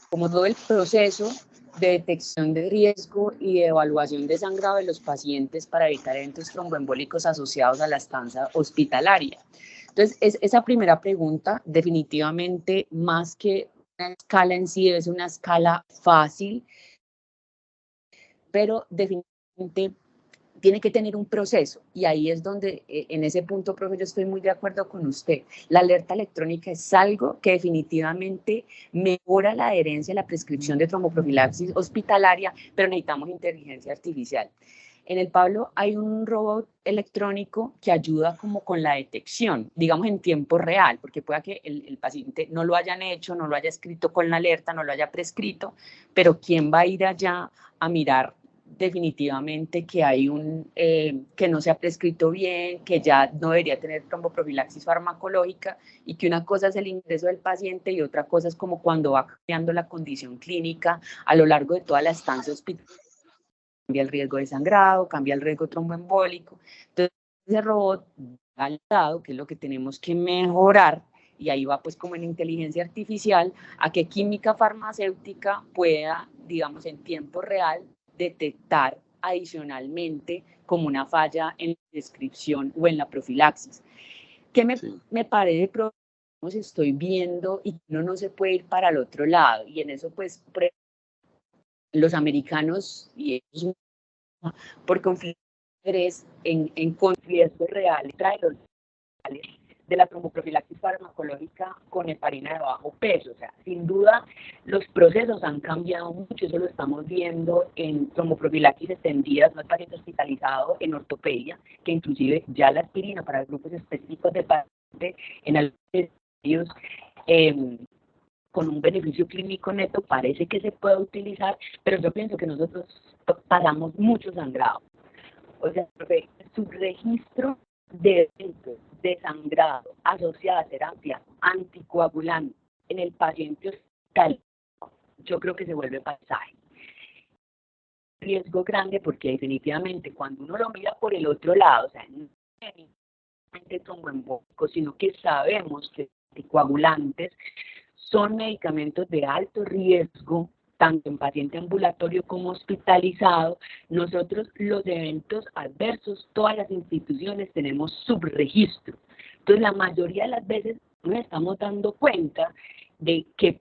como todo el proceso de detección de riesgo y de evaluación de sangrado de los pacientes para evitar eventos tromboembólicos asociados a la estancia hospitalaria. Entonces, esa primera pregunta, definitivamente, más que una escala en sí, es una escala fácil, pero definitivamente tiene que tener un proceso, y ahí es donde, en ese punto, profe, yo estoy muy de acuerdo con usted. La alerta electrónica es algo que definitivamente mejora la adherencia a la prescripción de tromboprofilaxis hospitalaria, pero necesitamos inteligencia artificial. En el Pablo hay un robot electrónico que ayuda como con la detección, digamos en tiempo real, porque pueda que el paciente no lo hayan hecho, no lo haya escrito con la alerta, no lo haya prescrito, pero ¿quién va a ir allá a mirar definitivamente que hay que no se ha prescrito bien, que ya no debería tener tromboprofilaxis farmacológica, y que una cosa es el ingreso del paciente y otra cosa es como cuando va cambiando la condición clínica a lo largo de toda la estancia hospitalaria? Cambia el riesgo de sangrado, cambia el riesgo tromboembólico. Entonces, ese robot al lado, que es lo que tenemos que mejorar, y ahí va pues como en inteligencia artificial, a que química farmacéutica pueda, digamos, en tiempo real, detectar adicionalmente como una falla en la descripción o en la profilaxis. ¿Qué me parece, estoy viendo y no se puede ir para el otro lado? Y en eso pues los americanos, y ellos por conflicto de interés en conflictos reales de la tromboprofilaxis farmacológica con heparina de bajo peso. O sea, sin duda los procesos han cambiado mucho, eso lo estamos viendo en tromboprofilaxis extendidas, no es paciente hospitalizado, en ortopedia, que inclusive ya la aspirina para grupos específicos de pacientes en algunos estudios con un beneficio clínico neto parece que se puede utilizar, pero yo pienso que nosotros pasamos mucho sangrado. O sea, su registro de eventos de sangrado asociado a terapia anticoagulante en el paciente hospital, yo creo que se vuelve pasaje. Riesgo grande porque definitivamente cuando uno lo mira por el otro lado, o sea, no es tromboembólico, sino que sabemos que anticoagulantes son medicamentos de alto riesgo, tanto en paciente ambulatorio como hospitalizado. Nosotros los eventos adversos, todas las instituciones tenemos subregistro. Entonces, la mayoría de las veces nos estamos dando cuenta de que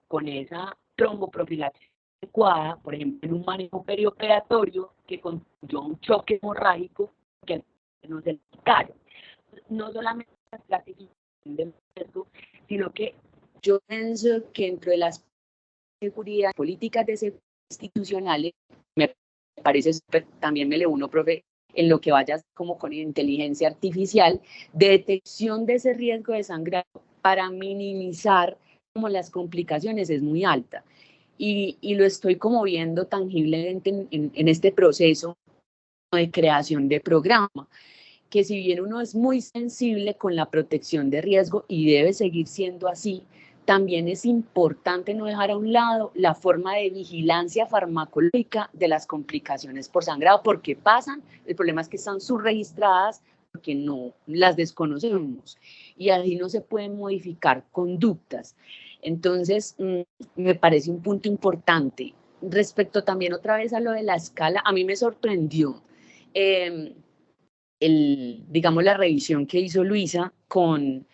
con esa tromboprofilaxis adecuada, por ejemplo, en un manejo perioperatorio que contribuyó a un choque hemorrágico que no se explicaron. No solamente la clasificación de riesgo, sino que yo pienso que dentro de las seguridad, políticas de seguridad institucionales, me parece súper, también me le uno, profe, en lo que vayas como con inteligencia artificial, de detección de ese riesgo de sangrado para minimizar como las complicaciones es muy alta. Y lo estoy como viendo tangiblemente en este proceso de creación de programa, que si bien uno es muy sensible con la protección de riesgo y debe seguir siendo así, también es importante no dejar a un lado la forma de vigilancia farmacológica de las complicaciones por sangrado, porque pasan, el problema es que están subregistradas porque no las desconocemos y así no se pueden modificar conductas. Entonces, me parece un punto importante. Respecto también otra vez a lo de la escala, a mí me sorprendió digamos, la revisión que hizo Luisa con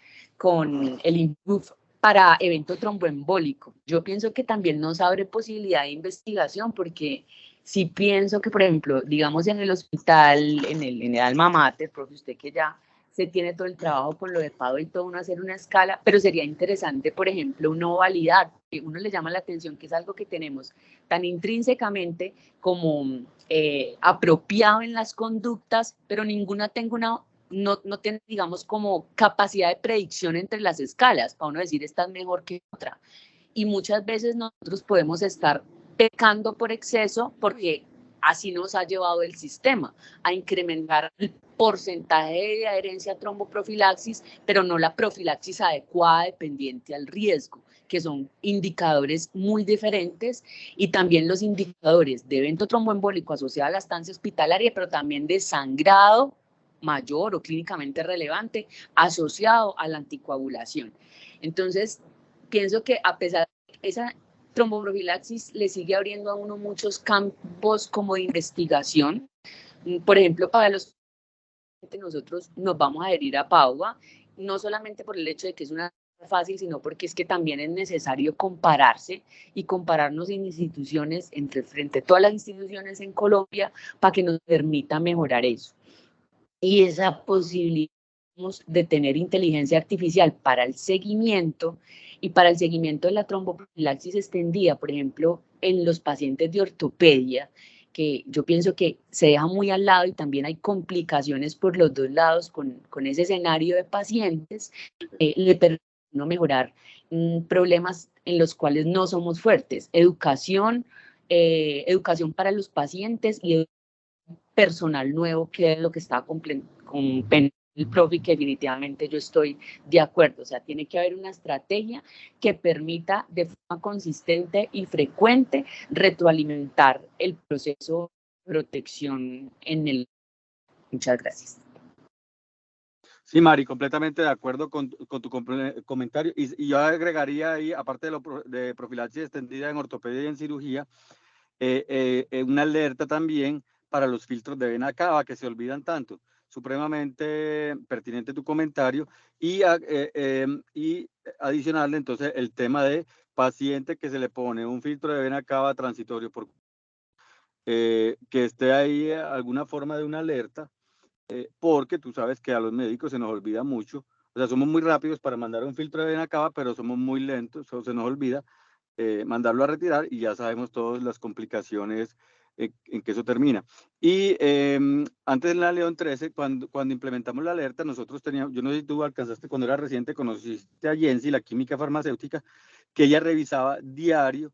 el INPUF para evento tromboembólico. Yo pienso que también nos abre posibilidad de investigación, porque si pienso que, por ejemplo, digamos en el hospital, en el alma mater, profe, usted que ya se tiene todo el trabajo con lo de PADO y todo, uno hacer una escala, pero sería interesante, por ejemplo, uno validar, que uno le llama la atención que es algo que tenemos tan intrínsecamente como apropiado en las conductas, pero ninguna tengo no tiene, digamos, como capacidad de predicción entre las escalas, para uno decir esta es mejor que otra. Y muchas veces nosotros podemos estar pecando por exceso porque así nos ha llevado el sistema a incrementar el porcentaje de adherencia a tromboprofilaxis, pero no la profilaxis adecuada dependiente al riesgo, que son indicadores muy diferentes, y también los indicadores de evento tromboembólico asociado a la estancia hospitalaria, pero también de sangrado mayor o clínicamente relevante asociado a la anticoagulación. Entonces, pienso que a pesar de esa tromboprofilaxis le sigue abriendo a uno muchos campos como de investigación. Por ejemplo, para los nosotros nos vamos a adherir a PAUA, no solamente por el hecho de que es una fácil, sino porque es que también es necesario compararse y compararnos en instituciones, frente a todas las instituciones en Colombia, para que nos permita mejorar eso. Y esa posibilidad de tener inteligencia artificial para el seguimiento y para el seguimiento de la tromboprofilaxis extendida, por ejemplo, en los pacientes de ortopedia, que yo pienso que se deja muy al lado y también hay complicaciones por los dos lados con ese escenario de pacientes, le permite mejorar problemas en los cuales no somos fuertes, educación para los pacientes y personal nuevo, que es lo que está con el profe, que definitivamente yo estoy de acuerdo. O sea, tiene que haber una estrategia que permita de forma consistente y frecuente retroalimentar el proceso de protección en el... Muchas gracias. Sí, Mari, completamente de acuerdo con tu comentario. Y yo agregaría ahí, aparte de profilaxis extendida en ortopedia y en cirugía, una alerta también para los filtros de vena cava que se olvidan tanto. Supremamente pertinente tu comentario. Y adicional, entonces, el tema de paciente que se le pone un filtro de vena cava transitorio, que esté ahí alguna forma de una alerta, porque tú sabes que a los médicos se nos olvida mucho. O sea, somos muy rápidos para mandar un filtro de vena cava, pero somos muy lentos, o se nos olvida mandarlo a retirar y ya sabemos todas las complicaciones en que eso termina. Y antes en la León 13, cuando implementamos la alerta, nosotros teníamos, yo no sé si tú alcanzaste, cuando era reciente, conociste a Jensi, la química farmacéutica, que ella revisaba diario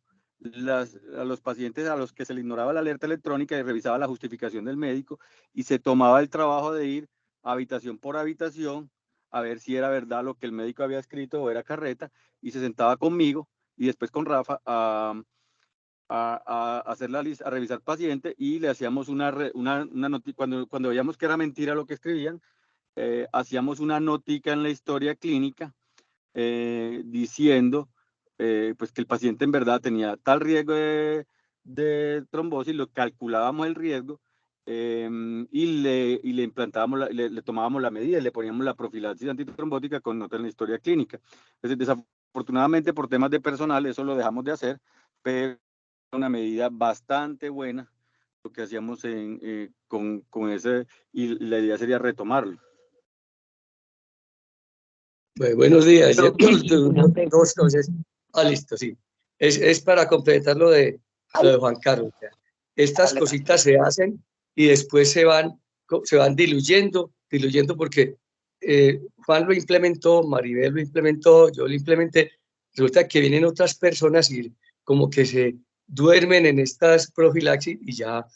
a los pacientes a los que se le ignoraba la alerta electrónica y revisaba la justificación del médico y se tomaba el trabajo de ir habitación por habitación a ver si era verdad lo que el médico había escrito o era carreta, y se sentaba conmigo y después con Rafa a hacer la lista, a revisar paciente, y le hacíamos una notica. Cuando veíamos que era mentira lo que escribían, hacíamos una notica en la historia clínica diciendo pues que el paciente en verdad tenía tal riesgo de trombosis, lo calculábamos el riesgo y le implantábamos, le tomábamos la medida y le poníamos la profilaxis antitrombótica con nota en la historia clínica. Entonces, desafortunadamente por temas de personal eso lo dejamos de hacer, pero una medida bastante buena lo que hacíamos con ese, y la idea sería retomarlo. Buenos días. Dos cosas. Listo, sí. Es para completar lo de Juan Carlos. Estas cositas se hacen y después se van diluyendo porque Juan lo implementó, Maribel lo implementó, yo lo implementé. Resulta que vienen otras personas y como que se duermen en estas profilaxis y ya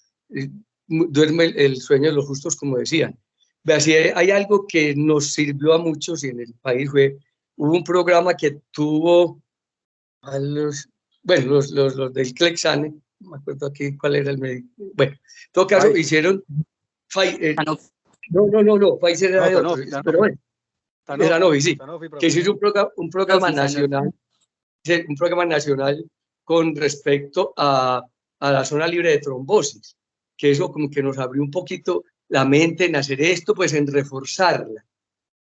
duerme el sueño de los justos, como decían. Así hay algo que nos sirvió a muchos y en el país hubo un programa que tuvo a los del Clexane, no me acuerdo aquí cuál era el médico. Bueno, en todo caso hicieron no, Pfizer era de otro, pero bueno, era Sanofi, sí, que hizo un programa nacional con respecto a la zona libre de trombosis, que eso como que nos abrió un poquito la mente en hacer esto, pues en reforzarla.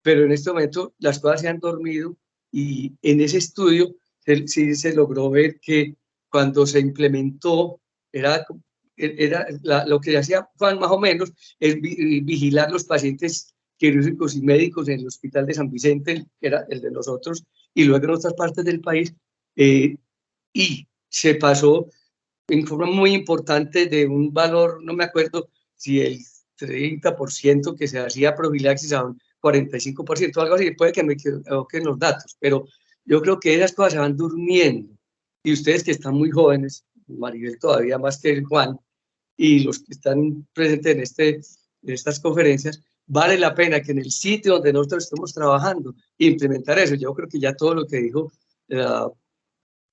Pero en este momento las cosas se han dormido y en ese estudio sí se logró ver que cuando se implementó, lo que hacía Juan más o menos es vigilar los pacientes quirúrgicos y médicos en el Hospital de San Vicente, que era el de nosotros, y luego en otras partes del país, y se pasó en forma muy importante de un valor, no me acuerdo si el 30% que se hacía profilaxis a un 45%, algo así, puede que me equivoquen los datos, pero yo creo que esas cosas se van durmiendo. Y ustedes que están muy jóvenes, Maribel todavía más que Juan, y los que están presentes en estas conferencias, vale la pena que en el sitio donde nosotros estamos trabajando implementar eso. Yo creo que ya todo lo que dijo la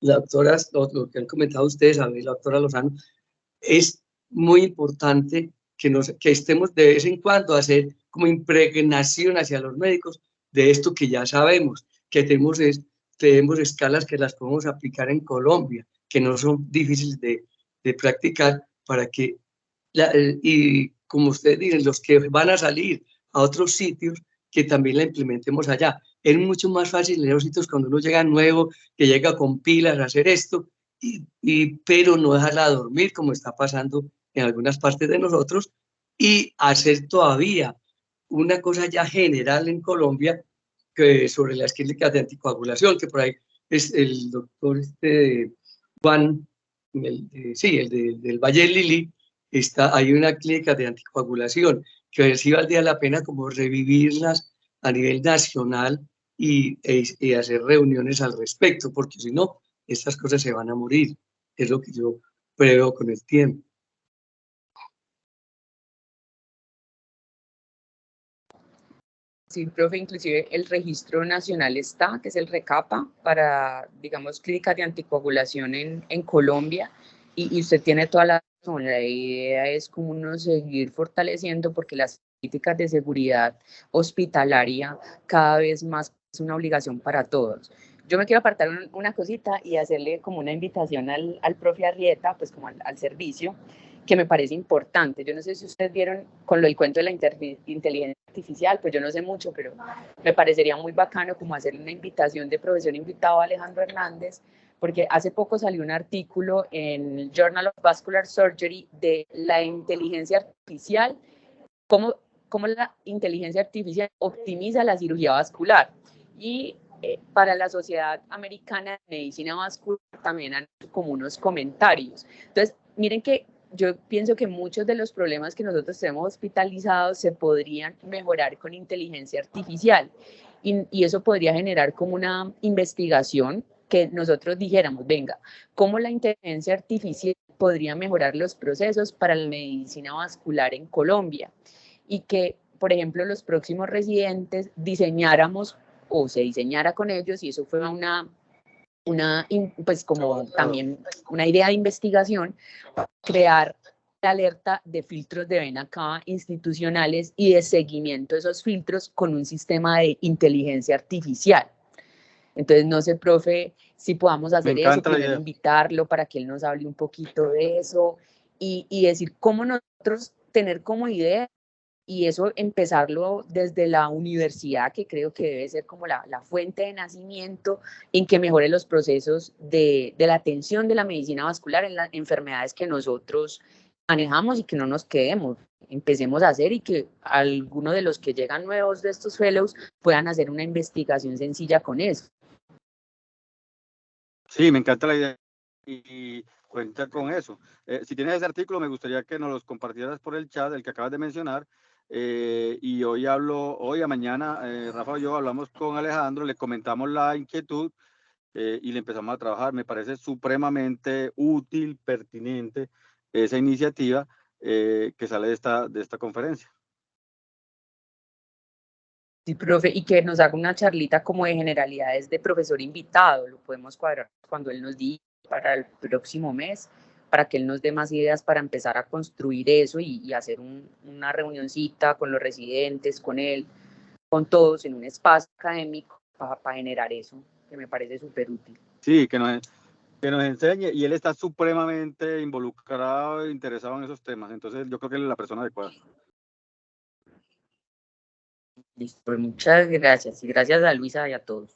doctora, lo que han comentado ustedes, la doctora Lozano, es muy importante que estemos de vez en cuando a hacer como impregnación hacia los médicos de esto que ya sabemos, que tenemos escalas que las podemos aplicar en Colombia, que no son difíciles de practicar, para que, y como ustedes dicen, los que van a salir a otros sitios, que también la implementemos allá. Es mucho más fácil en los sitios cuando uno llega nuevo, que llega con pilas a hacer esto, pero no dejarla dormir como está pasando en algunas partes de nosotros, y hacer todavía una cosa ya general en Colombia que sobre las clínicas de anticoagulación, que por ahí es el doctor Juan, del Valle Lili, hay una clínica de anticoagulación que sí valdría la pena como revivirlas a nivel nacional y hacer reuniones al respecto, porque si no, estas cosas se van a morir, es lo que yo preveo con el tiempo. Sí, profe, inclusive el registro nacional está, que es el RECAPA, para, digamos, clínicas de anticoagulación en Colombia, y usted tiene toda la razón, la idea es como uno seguir fortaleciendo porque las políticas de seguridad hospitalaria cada vez más es una obligación para todos. Yo me quiero apartar una cosita y hacerle como una invitación al profe Arrieta, pues como al servicio, que me parece importante. Yo no sé si ustedes vieron con el cuento de la inteligencia artificial, pues yo no sé mucho, pero me parecería muy bacano como hacerle una invitación de profesor invitado a Alejandro Hernández, porque hace poco salió un artículo en el Journal of Vascular Surgery de la inteligencia artificial, cómo la inteligencia artificial optimiza la cirugía vascular. Y para la Sociedad Americana de Medicina Vascular también han hecho como unos comentarios. Entonces, miren que yo pienso que muchos de los problemas que nosotros tenemos hospitalizados se podrían mejorar con inteligencia artificial, y eso podría generar como una investigación que nosotros dijéramos, venga, ¿cómo la inteligencia artificial podría mejorar los procesos para la medicina vascular en Colombia? Y que, por ejemplo, los próximos residentes diseñáramos o se diseñara con ellos, y eso fue pues como también una idea de investigación, crear la alerta de filtros de vena cava institucionales y de seguimiento de esos filtros con un sistema de inteligencia artificial. Entonces, no sé, profe, si podamos hacer eso, primero invitarlo para que él nos hable un poquito de eso y decir cómo nosotros tener como idea, y eso empezarlo desde la universidad, que creo que debe ser como la fuente de nacimiento en que mejore los procesos de la atención de la medicina vascular en las enfermedades que nosotros manejamos, y que no nos quedemos, empecemos a hacer, y que algunos de los que llegan nuevos de estos fellows puedan hacer una investigación sencilla con eso. Sí, me encanta la idea y cuenta con eso. Si tienes ese artículo, me gustaría que nos los compartieras por el chat, el que acabas de mencionar. Y hoy a mañana, Rafa y yo hablamos con Alejandro, le comentamos la inquietud y le empezamos a trabajar. Me parece supremamente útil, pertinente esa iniciativa que sale de esta conferencia. Sí, profe, y que nos haga una charlita como de generalidades de profesor invitado, lo podemos cuadrar cuando él nos diga para el próximo mes, para que él nos dé más ideas para empezar a construir eso y hacer una reunioncita con los residentes, con él, con todos en un espacio académico para generar eso, que me parece súper útil. Sí, que nos enseñe, y él está supremamente involucrado e interesado en esos temas, entonces yo creo que él es la persona adecuada. Listo, pues muchas gracias, y gracias a Luisa y a todos.